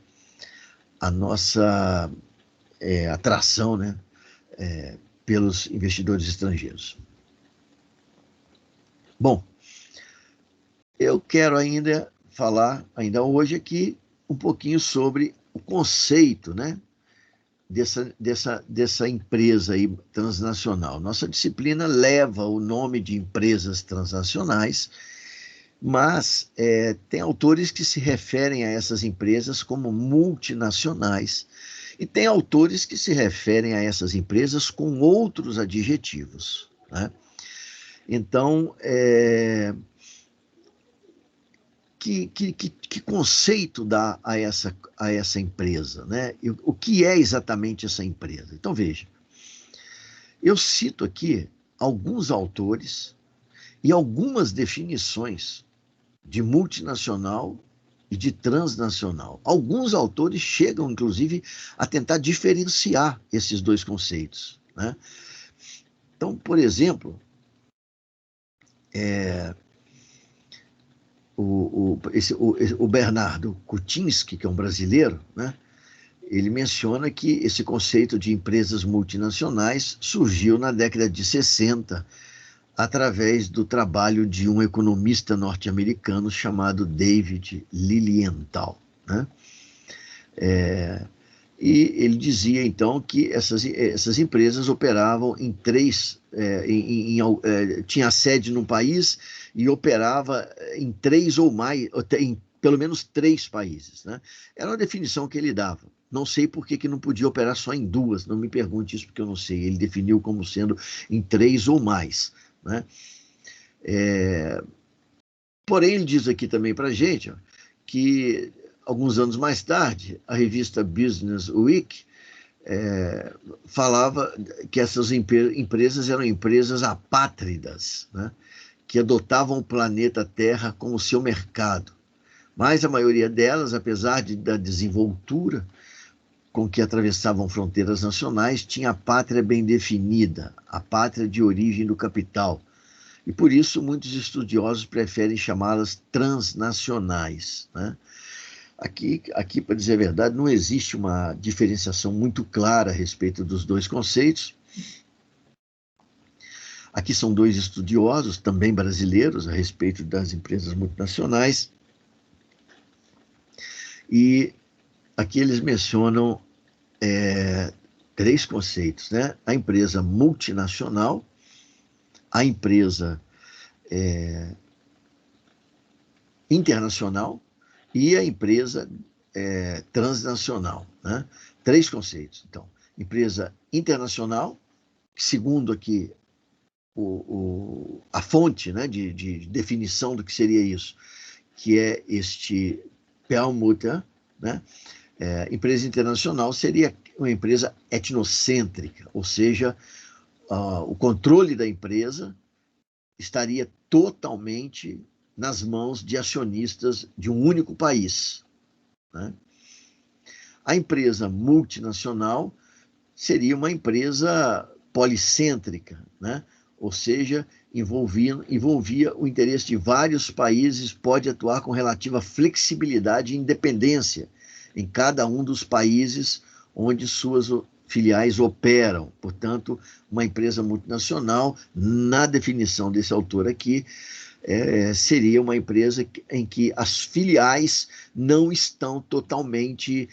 atração, né, pelos investidores estrangeiros. Bom, eu quero ainda falar, ainda hoje aqui, um pouquinho sobre o conceito, né, dessa empresa aí transnacional. Nossa disciplina leva o nome de empresas transnacionais, mas tem autores que se referem a essas empresas como multinacionais, e tem autores que se referem a essas empresas com outros adjetivos, né? Então, que conceito dá a essa empresa, né? O que é exatamente essa empresa? Então, veja, eu cito aqui alguns autores e algumas definições de multinacional e de transnacional. Alguns autores chegam, inclusive, a tentar diferenciar esses dois conceitos, né? Então, por exemplo, o Bernardo Kuczynski, que é um brasileiro, né? Ele menciona que esse conceito de empresas multinacionais surgiu na década de 60, através do trabalho de um economista norte-americano chamado David Lilienthal, né? E ele dizia, então, que essas empresas operavam em tinha sede num país e operava em três ou mais, em pelo menos três países, né? Era uma definição que ele dava. Não sei por que não podia operar só em duas, não me pergunte isso porque eu não sei. Ele definiu como sendo em três ou mais, né? Porém, ele diz aqui também para a gente, ó, que alguns anos mais tarde, a revista Business Week falava que essas empresas eram empresas apátridas, né? Que adotavam o planeta Terra como seu mercado. Mas a maioria delas, apesar da desenvoltura com que atravessavam fronteiras nacionais, tinha a pátria bem definida, a pátria de origem do capital. E por isso muitos estudiosos preferem chamá-las transnacionais, né? Aqui, para dizer a verdade, não existe uma diferenciação muito clara a respeito dos dois conceitos. Aqui são dois estudiosos, também brasileiros, a respeito das empresas multinacionais. E aqui eles mencionam três conceitos, né? A empresa multinacional, a empresa internacional e a empresa transnacional, né? Três conceitos. Então, empresa internacional, que segundo aqui a fonte, né, de definição do que seria isso, que é este Perlmutter, né? Empresa internacional seria uma empresa etnocêntrica, ou seja, o controle da empresa estaria totalmente nas mãos de acionistas de um único país, né? A empresa multinacional seria uma empresa policêntrica, né? Ou seja, envolvia o interesse de vários países, pode atuar com relativa flexibilidade e independência em cada um dos países onde suas filiais operam. Portanto, uma empresa multinacional, na definição desse autor aqui, seria uma empresa em que as filiais não estão totalmente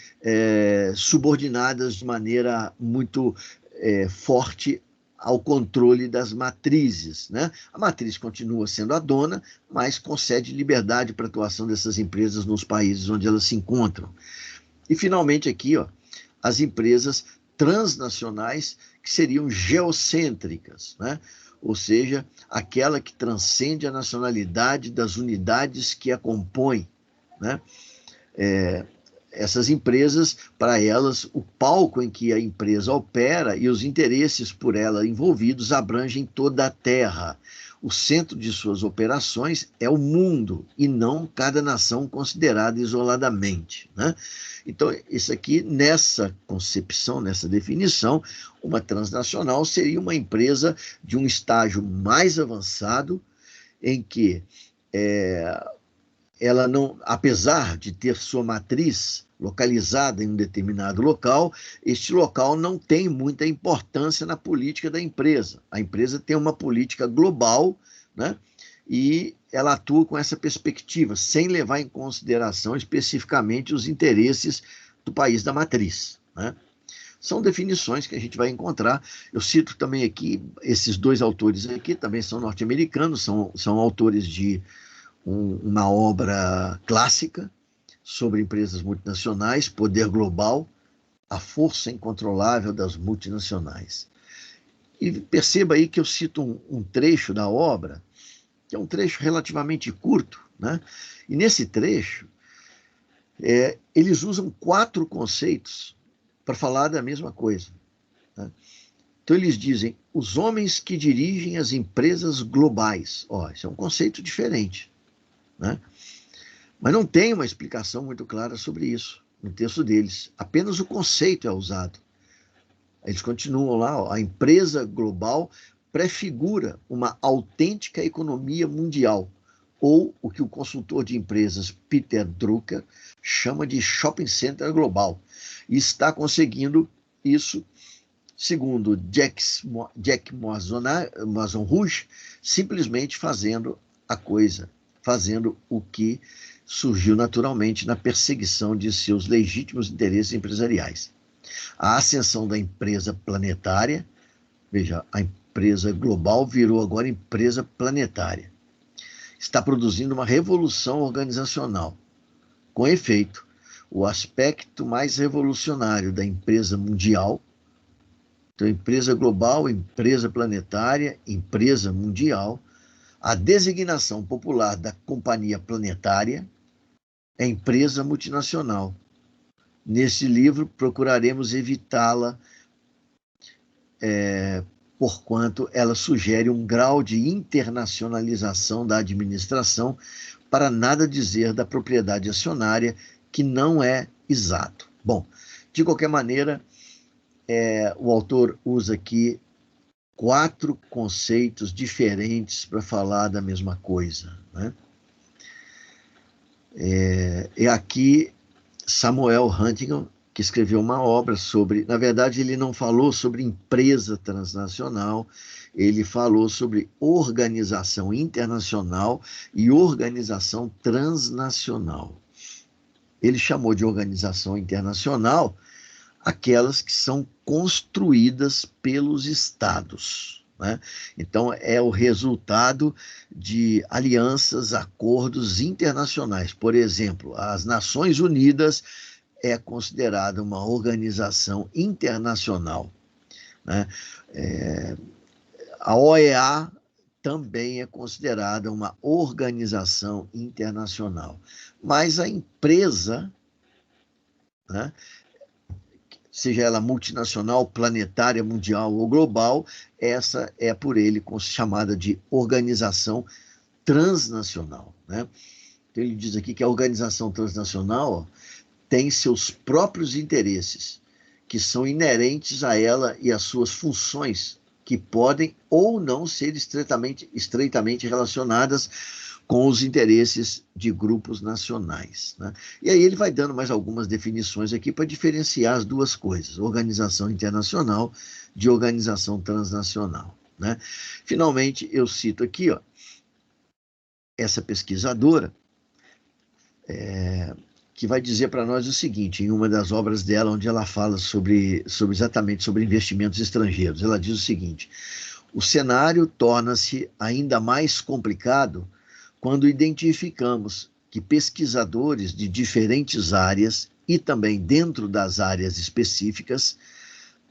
subordinadas de maneira muito forte ao controle das matrizes, né? A matriz continua sendo a dona, mas concede liberdade para a atuação dessas empresas nos países onde elas se encontram. E, finalmente, aqui, ó, as empresas transnacionais, que seriam geocêntricas, né? Ou seja, aquela que transcende a nacionalidade das unidades que a compõem, né? Essas empresas, para elas, o palco em que a empresa opera e os interesses por ela envolvidos abrangem toda a Terra. O centro de suas operações é o mundo e não cada nação considerada isoladamente, né? Então, isso aqui, nessa concepção, nessa definição, uma transnacional seria uma empresa de um estágio mais avançado, em que ela não, apesar de ter sua matriz localizada em um determinado local, este local não tem muita importância na política da empresa. A empresa tem uma política global, né? E ela atua com essa perspectiva, sem levar em consideração especificamente os interesses do país da matriz, né? são definições que a gente vai encontrar. Eu cito também aqui, esses dois autores aqui também são norte-americanos, são autores de uma obra clássica sobre empresas multinacionais, poder global, a força incontrolável das multinacionais. E perceba aí que eu cito um trecho da obra, que é um trecho relativamente curto, né? E nesse trecho, eles usam 4 conceitos para falar da mesma coisa, né? Então eles dizem, os homens que dirigem as empresas globais. Esse é um conceito diferente, né? Mas não tem uma explicação muito clara sobre isso no texto deles. Apenas o conceito é usado. Eles continuam lá, a empresa global prefigura uma autêntica economia mundial, ou o que o consultor de empresas Peter Drucker chama de shopping center global, e está conseguindo isso, segundo Jack Moisson Rouge, simplesmente fazendo a coisa, fazendo o que surgiu naturalmente na perseguição de seus legítimos interesses empresariais. A ascensão da empresa planetária, veja, a empresa global virou agora empresa planetária. Está produzindo uma revolução organizacional. Com efeito, o aspecto mais revolucionário da empresa mundial, então empresa global, empresa planetária, empresa mundial, a designação popular da companhia planetária é empresa multinacional. Nesse livro, procuraremos evitá-la, porquanto ela sugere um grau de internacionalização da administração, para nada dizer da propriedade acionária, que não é exato. Bom, de qualquer maneira, o autor usa aqui 4 conceitos diferentes para falar da mesma coisa, né? Aqui Samuel Huntington, que escreveu uma obra sobre, na verdade ele não falou sobre empresa transnacional, ele falou sobre organização internacional e organização transnacional. Ele chamou de organização internacional aquelas que são construídas pelos estados, né? Então, é o resultado de alianças, acordos internacionais. Por exemplo, as Nações Unidas é considerada uma organização internacional, né? A OEA também é considerada uma organização internacional. Mas a empresa, né, seja ela multinacional, planetária, mundial ou global, essa é por ele chamada de organização transnacional, né? Então ele diz aqui que a organização transnacional tem seus próprios interesses, que são inerentes a ela e às suas funções, que podem ou não ser estreitamente relacionadas com os interesses de grupos nacionais, né? E aí ele vai dando mais algumas definições aqui para diferenciar as duas coisas, organização internacional de organização transnacional, né? Finalmente, eu cito aqui, essa pesquisadora, que vai dizer para nós o seguinte, em uma das obras dela, onde ela fala exatamente sobre investimentos estrangeiros. Ela diz o seguinte: o cenário torna-se ainda mais complicado quando identificamos que pesquisadores de diferentes áreas e também dentro das áreas específicas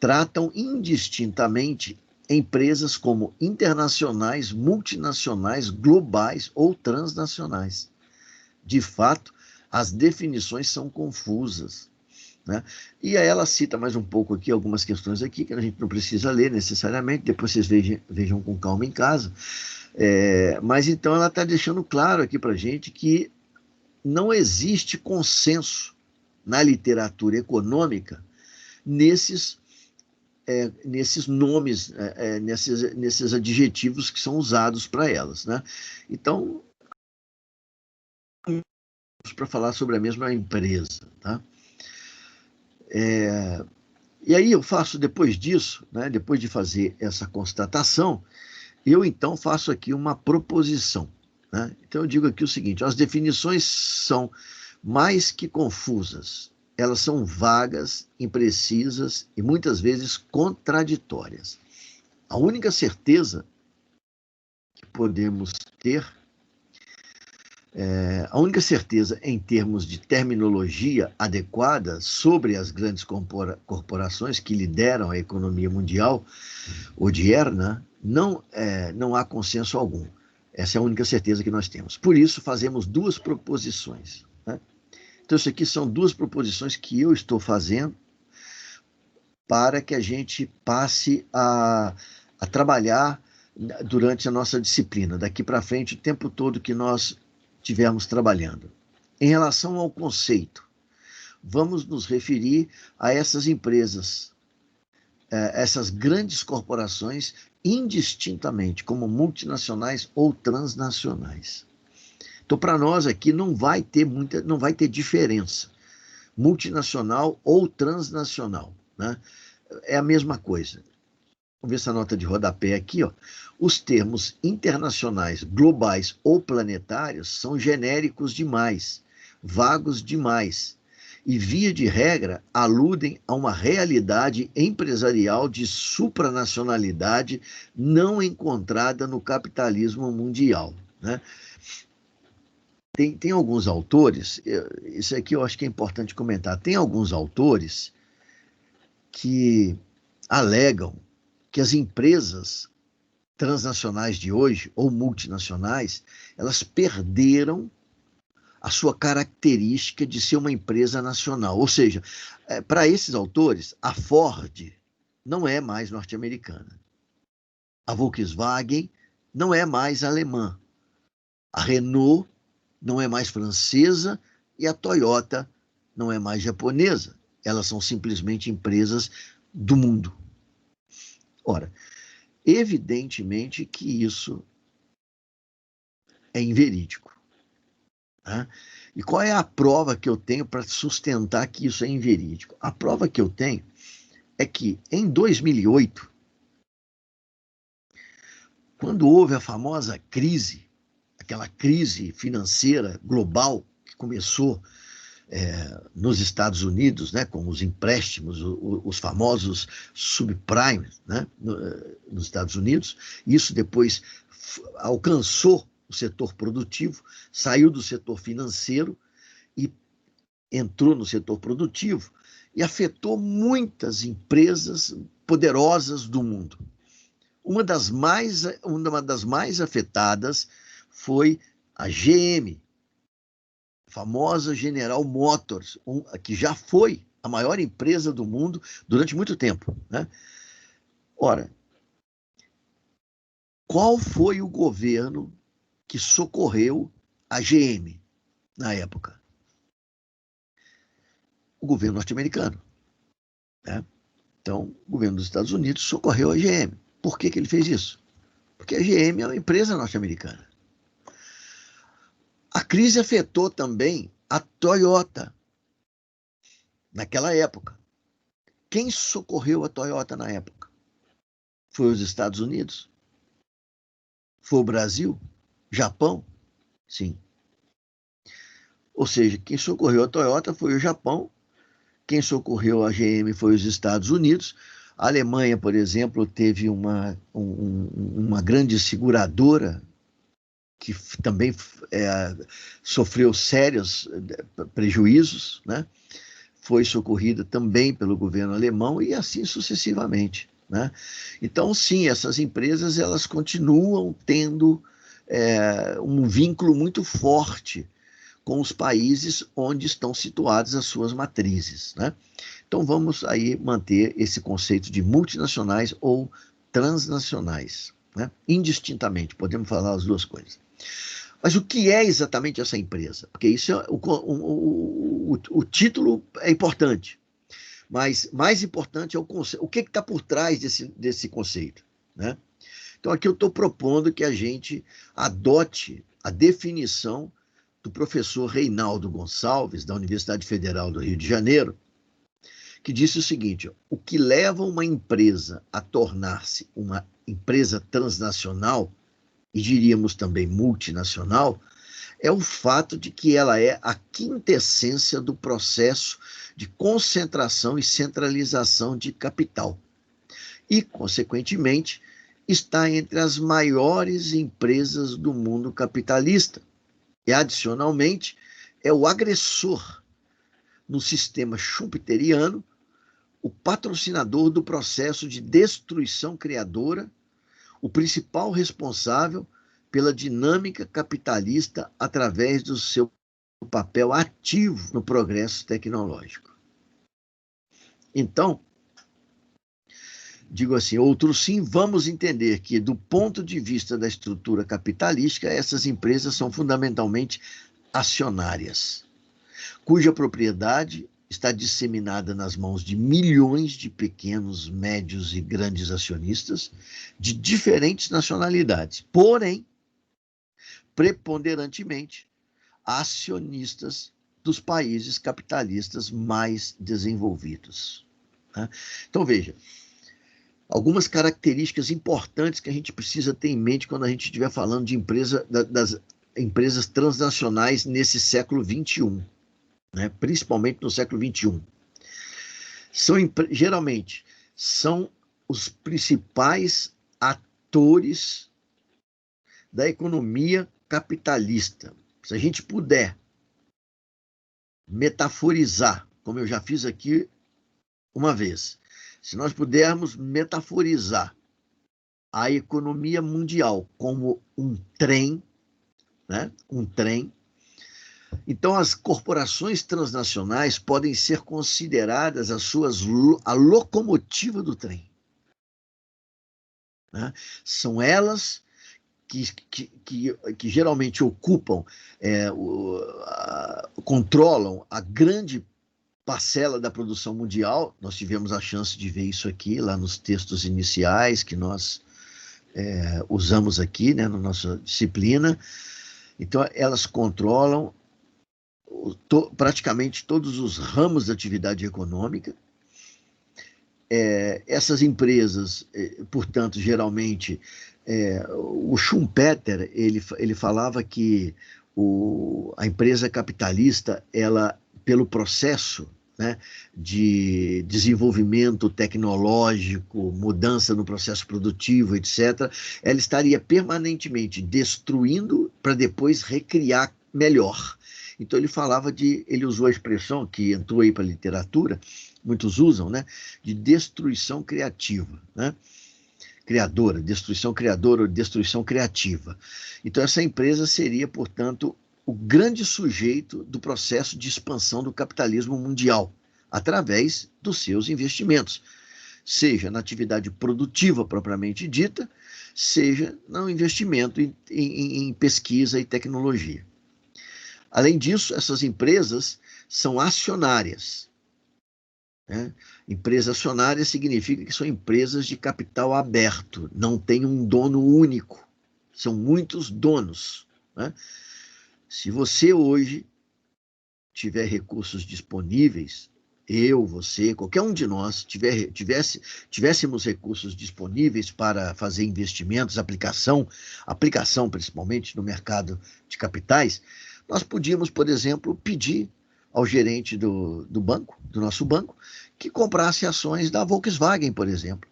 tratam indistintamente empresas como internacionais, multinacionais, globais ou transnacionais. De fato, as definições são confusas, né? E aí ela cita mais um pouco aqui, algumas questões aqui, que a gente não precisa ler necessariamente, depois vocês vejam com calma em casa. Mas então ela está deixando claro aqui para a gente que não existe consenso na literatura econômica nesses nomes, nesses adjetivos que são usados para elas, né? Então, para falar sobre a mesma empresa, tá? E aí eu faço, depois disso, né, depois de fazer essa constatação, eu então faço aqui uma proposição, né? Então eu digo aqui o seguinte: as definições são mais que confusas, elas são vagas, imprecisas e muitas vezes contraditórias. A única certeza que podemos ter, a única certeza em termos de terminologia adequada sobre as grandes corporações que lideram a economia mundial odierna, não há consenso algum. Essa é a única certeza que nós temos. Por isso, fazemos duas proposições, né? Então, isso aqui são duas proposições que eu estou fazendo para que a gente passe a trabalhar durante a nossa disciplina, daqui para frente, o tempo todo que nós estivermos trabalhando. Em relação ao conceito, vamos nos referir a essas empresas, essas grandes corporações, indistintamente, como multinacionais ou transnacionais. Então, para nós aqui não vai ter diferença, multinacional ou transnacional, né? É a mesma coisa. Vamos ver essa nota de rodapé aqui, ó. Os termos internacionais, globais ou planetários são genéricos demais, vagos demais, e, via de regra, aludem a uma realidade empresarial de supranacionalidade não encontrada no capitalismo mundial, né? Tem alguns autores, isso aqui eu acho que é importante comentar, tem alguns autores que alegam que as empresas transnacionais de hoje, ou multinacionais, elas perderam a sua característica de ser uma empresa nacional. Ou seja, para esses autores, a Ford não é mais norte-americana. A Volkswagen não é mais alemã. A Renault não é mais francesa e a Toyota não é mais japonesa. Elas são simplesmente empresas do mundo. Ora, evidentemente que isso é inverídico, né? E qual é a prova que eu tenho para sustentar que isso é inverídico? A prova que eu tenho é que em 2008, quando houve a famosa crise, aquela crise financeira global que começou nos Estados Unidos, né, com os empréstimos, os famosos subprimes, né, nos Estados Unidos, isso depois alcançou o setor produtivo, saiu do setor financeiro e entrou no setor produtivo e afetou muitas empresas poderosas do mundo. Uma das mais afetadas foi a GM, a famosa General Motors, que já foi a maior empresa do mundo durante muito tempo, né? Ora, qual foi o governo que socorreu a GM na época? O governo norte-americano, né? Então, o governo dos Estados Unidos socorreu a GM. Por que ele fez isso? Porque a GM é uma empresa norte-americana. A crise afetou também a Toyota naquela época. Quem socorreu a Toyota na época? Foi os Estados Unidos? Foi o Brasil? Japão? Sim. Ou seja, quem socorreu a Toyota foi o Japão, quem socorreu a GM foi os Estados Unidos. A Alemanha, por exemplo, teve uma grande seguradora que também sofreu sérios prejuízos, né? Foi socorrida também pelo governo alemão e assim sucessivamente, né? Então, sim, essas empresas elas continuam tendo um vínculo muito forte com os países onde estão situadas as suas matrizes, né? Então, vamos aí manter esse conceito de multinacionais ou transnacionais, né? Indistintamente, podemos falar as duas coisas. Mas o que é exatamente essa empresa? Porque isso o título é importante, mas mais importante é o conceito. O que está por trás desse conceito, né? Então, aqui eu estou propondo que a gente adote a definição do professor Reinaldo Gonçalves, da Universidade Federal do Rio de Janeiro, que disse o seguinte: o que leva uma empresa a tornar-se uma empresa transnacional, e diríamos também multinacional, é o fato de que ela é a quintessência do processo de concentração e centralização de capital. E, consequentemente, está entre as maiores empresas do mundo capitalista. E, adicionalmente, é o agressor no sistema schumpeteriano, o patrocinador do processo de destruição criadora, o principal responsável pela dinâmica capitalista através do seu papel ativo no progresso tecnológico. Então, digo assim, outro sim, vamos entender que, do ponto de vista da estrutura capitalística, essas empresas são fundamentalmente acionárias, cuja propriedade está disseminada nas mãos de milhões de pequenos, médios e grandes acionistas de diferentes nacionalidades, porém, preponderantemente, acionistas dos países capitalistas mais desenvolvidos. Então, veja, algumas características importantes que a gente precisa ter em mente quando a gente estiver falando de das empresas transnacionais nesse século XXI, principalmente no século XXI. Geralmente, são os principais atores da economia capitalista. Se a gente puder metaforizar, como eu já fiz aqui uma vez, se nós pudermos metaforizar a economia mundial como um trem, então as corporações transnacionais podem ser consideradas a locomotiva do trem. São elas que geralmente ocupam, controlam a grande parcela da produção mundial. Nós tivemos a chance de ver isso aqui, lá nos textos iniciais que nós usamos aqui, na nossa disciplina. Então, elas controlam praticamente todos os ramos da atividade econômica. Essas empresas, portanto, geralmente, o Schumpeter, ele falava que a empresa capitalista, ela, pelo processo de desenvolvimento tecnológico, mudança no processo produtivo, etc., ela estaria permanentemente destruindo para depois recriar melhor. Então ele usou a expressão que entrou aí para a literatura, muitos usam, de destruição criativa, criadora, destruição criadora ou destruição criativa. Então essa empresa seria, portanto, o grande sujeito do processo de expansão do capitalismo mundial, através dos seus investimentos, seja na atividade produtiva propriamente dita, seja no investimento em pesquisa e tecnologia. Além disso, essas empresas são acionárias. Empresa acionária significa que são empresas de capital aberto, não tem um dono único, são muitos donos. Se você hoje tiver recursos disponíveis, eu, você, qualquer um de nós tivéssemos recursos disponíveis para fazer investimentos, aplicação principalmente no mercado de capitais, nós podíamos, por exemplo, pedir ao gerente do banco, do nosso banco, que comprasse ações da Volkswagen, por exemplo,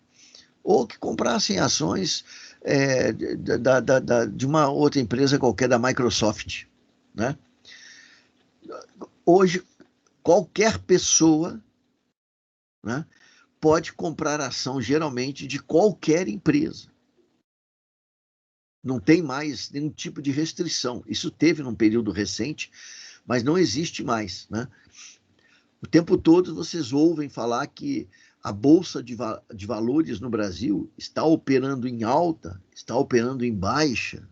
ou que comprassem ações de uma outra empresa qualquer, da Microsoft. Hoje, qualquer pessoa pode comprar ação, geralmente, de qualquer empresa. Não tem mais nenhum tipo de restrição. Isso teve num período recente, mas não existe mais. O tempo todo vocês ouvem falar que a Bolsa de Valores no Brasil está operando em alta, está operando em baixa.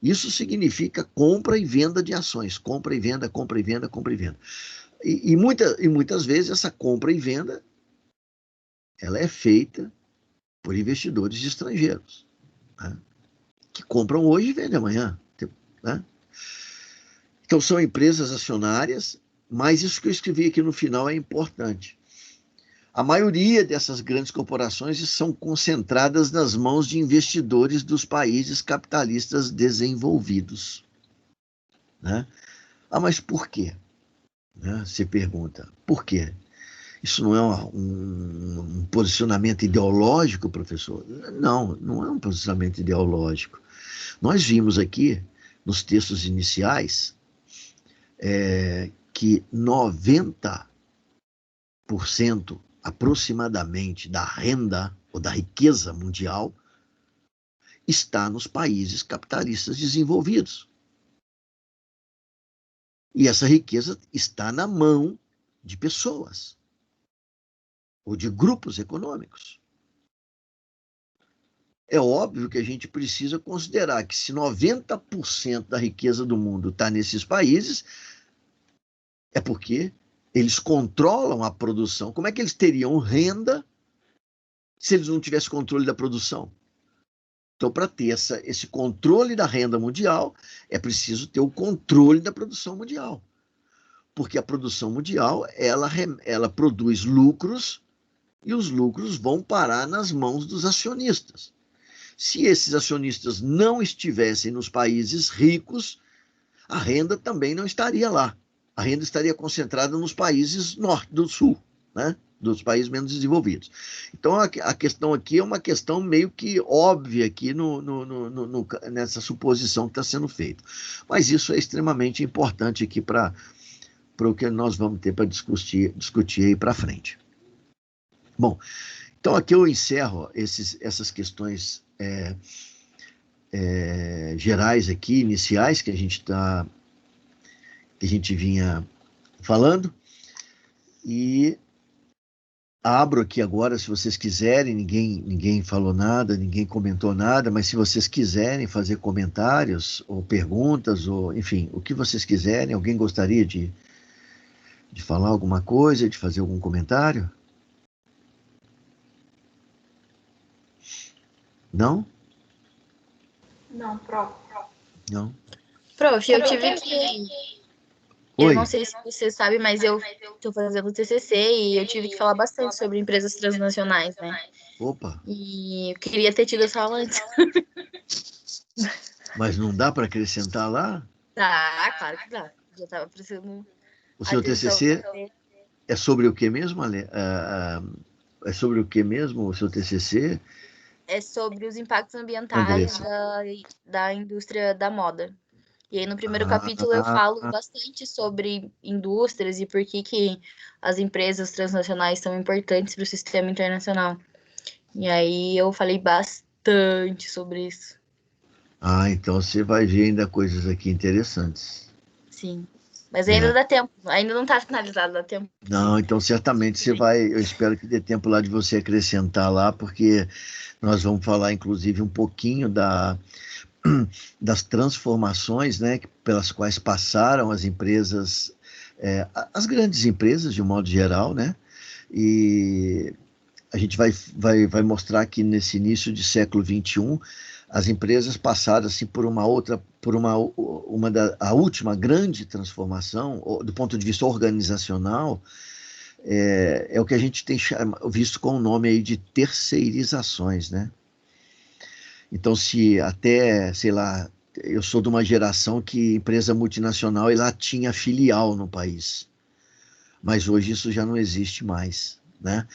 Isso significa compra e venda de ações. Compra e venda, compra e venda, compra e venda. E muitas vezes essa compra e venda ela é feita por investidores estrangeiros, que compram hoje e vendem amanhã. Então, são empresas acionárias, mas isso que eu escrevi aqui no final é importante. A maioria dessas grandes corporações são concentradas nas mãos de investidores dos países capitalistas desenvolvidos. né? Ah, mas por quê? Né? Você pergunta, por quê? Isso não é um posicionamento ideológico, professor? Não, não é um posicionamento ideológico. Nós vimos aqui, nos textos iniciais, que 90% aproximadamente da renda ou da riqueza mundial está nos países capitalistas desenvolvidos. E essa riqueza está na mão de pessoas ou de grupos econômicos. É óbvio que a gente precisa considerar que se 90% da riqueza do mundo está nesses países, é porque eles controlam a produção. Como é que eles teriam renda se eles não tivessem controle da produção? Então, para ter esse controle da renda mundial, é preciso ter o controle da produção mundial. Porque a produção mundial, ela produz lucros e os lucros vão parar nas mãos dos acionistas. Se esses acionistas não estivessem nos países ricos, a renda também não estaria lá. A renda estaria concentrada nos países norte do sul, né? Dos países menos desenvolvidos. Então, a questão aqui é uma questão meio que óbvia aqui nessa suposição que está sendo feita. Mas isso é extremamente importante aqui para o que nós vamos ter para discutir aí para frente. Bom, então aqui eu encerro essas questões gerais aqui, iniciais, que a gente vinha falando, e abro aqui agora, se vocês quiserem, ninguém falou nada, ninguém comentou nada, mas se vocês quiserem fazer comentários, ou perguntas, ou enfim, o que vocês quiserem, alguém gostaria de falar alguma coisa, de fazer algum comentário? Não? Não, prof. Não? Prof, eu tive que... Oi? Eu não sei se você sabe, mas eu estou fazendo TCC e eu tive que falar bastante sobre empresas transnacionais, né? Opa, E eu queria ter tido essa aula antes. mas não dá para acrescentar lá? Tá, claro que dá. Já estava precisando O seu atenção. TCC é sobre o que mesmo, Ale? É sobre o que mesmo o seu TCC? É sobre os impactos ambientais Andressa. da indústria da moda. E aí, no primeiro capítulo, eu Ah, falo bastante sobre indústrias e por que as empresas transnacionais são importantes para o sistema internacional. E aí, eu falei bastante sobre isso. então você vai ver ainda coisas aqui interessantes. Sim. Mas ainda dá tempo. Ainda não está finalizado, dá tempo. Não, então certamente você vai, eu espero que dê tempo lá de você acrescentar lá, porque nós vamos falar, inclusive, um pouquinho das transformações, né, pelas quais passaram as empresas, as grandes empresas, de um modo geral, né, e a gente vai mostrar que nesse início de século XXI, as empresas passaram assim, a última grande transformação, do ponto de vista organizacional, é o que a gente tem visto com o nome aí de terceirizações, né? Então, se até, sei lá, eu sou de uma geração que empresa multinacional ela tinha filial no país, mas hoje isso já não existe mais, né?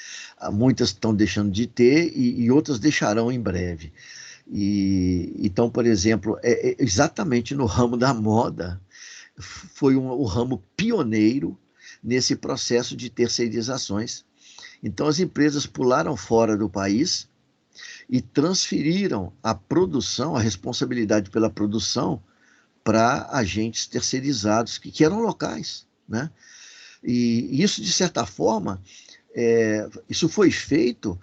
Muitas estão deixando de ter e outras deixarão em breve. Então, por exemplo, exatamente no ramo da moda, foi o ramo pioneiro nesse processo de terceirizações. Então, as empresas pularam fora do país e transferiram a produção, a responsabilidade pela produção, para agentes terceirizados que eram locais, né? E isso, de certa forma, isso foi feito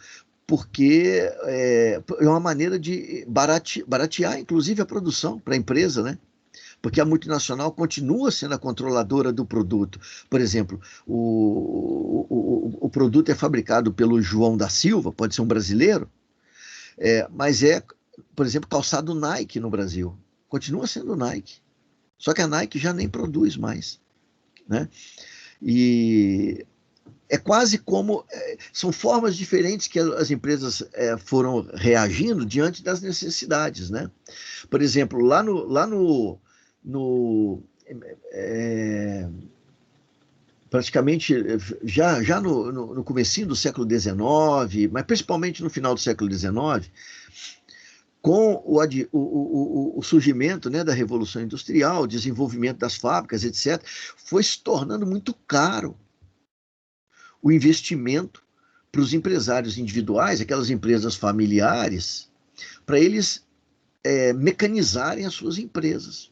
porque é uma maneira de baratear, inclusive, a produção para a empresa, né? Porque a multinacional continua sendo a controladora do produto. Por exemplo, o produto é fabricado pelo João da Silva, pode ser um brasileiro, mas por exemplo, calçado Nike no Brasil. Continua sendo Nike. Só que a Nike já nem produz mais, né? E é quase como... são formas diferentes que as empresas foram reagindo diante das necessidades, né? Por exemplo, lá no praticamente já no comecinho do século XIX, mas principalmente no final do século XIX, com o surgimento, né, da Revolução Industrial, o desenvolvimento das fábricas, etc., foi se tornando muito caro o investimento para os empresários individuais, aquelas empresas familiares, para eles mecanizarem as suas empresas.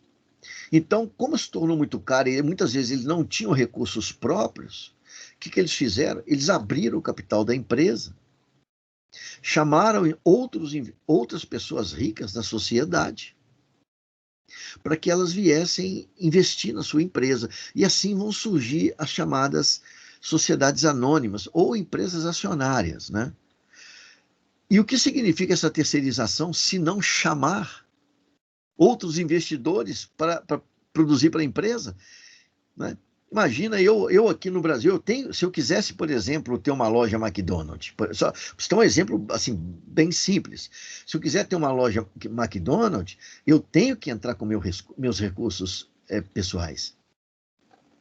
Então, como se tornou muito caro e muitas vezes eles não tinham recursos próprios, o que eles fizeram? Eles abriram o capital da empresa, chamaram outras pessoas ricas da sociedade para que elas viessem investir na sua empresa. E assim vão surgir as chamadas sociedades anônimas ou empresas acionárias, né? E o que significa essa terceirização se não chamar outros investidores para produzir para a empresa? Né? Imagina, eu aqui no Brasil, se eu quisesse, por exemplo, ter uma loja McDonald's, só um exemplo assim, bem simples. Se eu quiser ter uma loja McDonald's, eu tenho que entrar com meus recursos pessoais.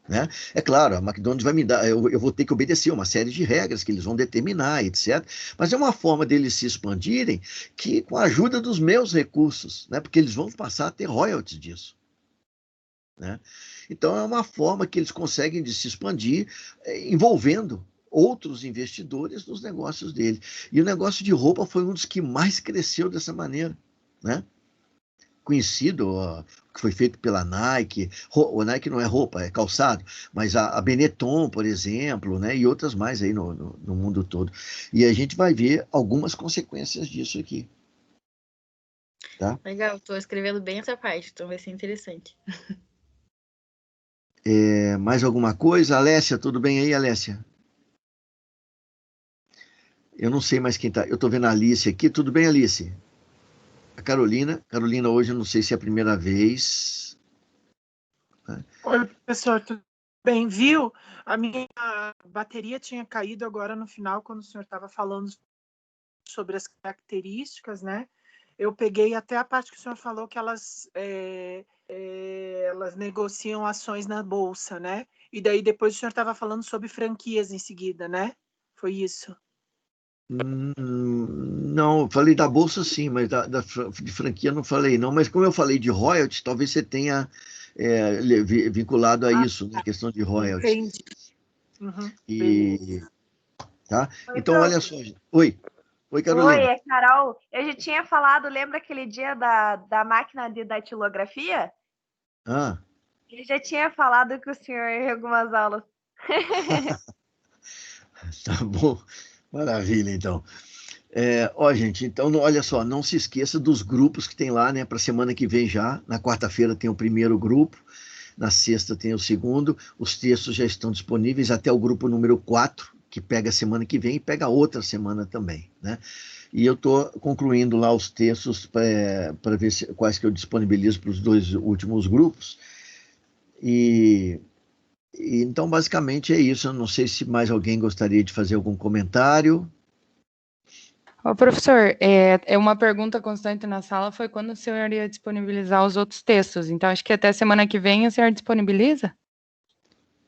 Né? É claro, a McDonald's vai me dar, eu vou ter que obedecer uma série de regras que eles vão determinar, etc. Mas é uma forma deles se expandirem que com a ajuda dos meus recursos, né? Porque eles vão passar a ter royalties disso. Né? Então é uma forma que eles conseguem de se expandir, envolvendo outros investidores nos negócios deles. E o negócio de roupa foi um dos que mais cresceu dessa maneira. Né? Conhecido, que foi feito pela Nike. O Nike não é roupa, é calçado, mas a Benetton, por exemplo, né, e outras mais aí no mundo todo. E a gente vai ver algumas consequências disso aqui. Tá? Legal, estou escrevendo bem essa parte, então vai ser interessante. Mais alguma coisa? Alessia, tudo bem aí, Alessia? Eu não sei mais quem tá. Eu estou vendo a Alice aqui. Tudo bem, Alice? A Carolina hoje eu não sei se é a primeira vez. Oi, professor, tudo bem? Viu? A minha bateria tinha caído agora no final, quando o senhor estava falando sobre as características, né? Eu peguei até a parte que o senhor falou que elas negociam ações na bolsa, né? E daí depois o senhor estava falando sobre franquias em seguida, né? Foi isso? Não, eu falei da bolsa sim, mas de franquia não falei não. Mas como eu falei de royalties, talvez você tenha vinculado a isso, né? A questão de royalties. Entendi. Uhum, tá? Oi, Então, olha só. Oi, Carolina. Oi, é Carol. Eu já tinha falado, lembra aquele dia da máquina de datilografia? Ah. Eu já tinha falado com o senhor em algumas aulas. Tá bom, maravilha, então. Gente, então, olha só, não se esqueça dos grupos que tem lá, né, para semana que vem já. Na quarta-feira tem o primeiro grupo, na sexta tem o segundo. Os textos já estão disponíveis até o grupo número 4, que pega a semana que vem e pega outra semana também, né? E eu estou concluindo lá os textos para ver quais que eu disponibilizo para os 2 últimos grupos. Então, basicamente, é isso. Eu não sei se mais alguém gostaria de fazer algum comentário. Ô, professor, uma pergunta constante na sala foi quando o senhor ia disponibilizar os outros textos. Então, acho que até semana que vem o senhor disponibiliza?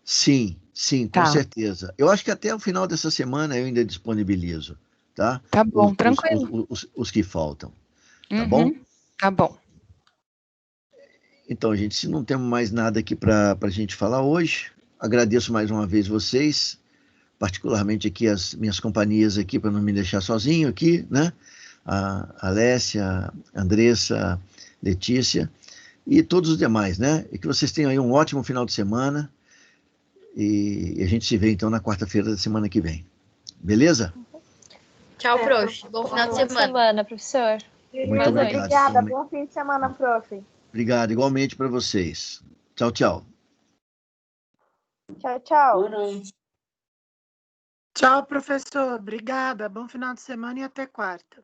Sim, com Tá. certeza. Eu acho que até o final dessa semana eu ainda disponibilizo, tá? Tá bom, tranquilo. Os que faltam, tá Uhum, bom? tá bom. Então, gente, se não temos mais nada aqui para a gente falar hoje, agradeço mais uma vez vocês, particularmente aqui as minhas companhias aqui, para não me deixar sozinho aqui, né? A Alessia, a Andressa, Letícia e todos os demais, né? E que vocês tenham aí um ótimo final de semana e a gente se vê então na quarta-feira da semana que vem. Beleza? Tchau, prof. Bom final de semana. Boa semana, professor. Muito obrigado. Obrigada, bom fim de semana, prof. Obrigado, igualmente para vocês. Tchau, tchau. Tchau, tchau. Boa noite. Tchau, professor. Obrigada. Bom final de semana e até quarta.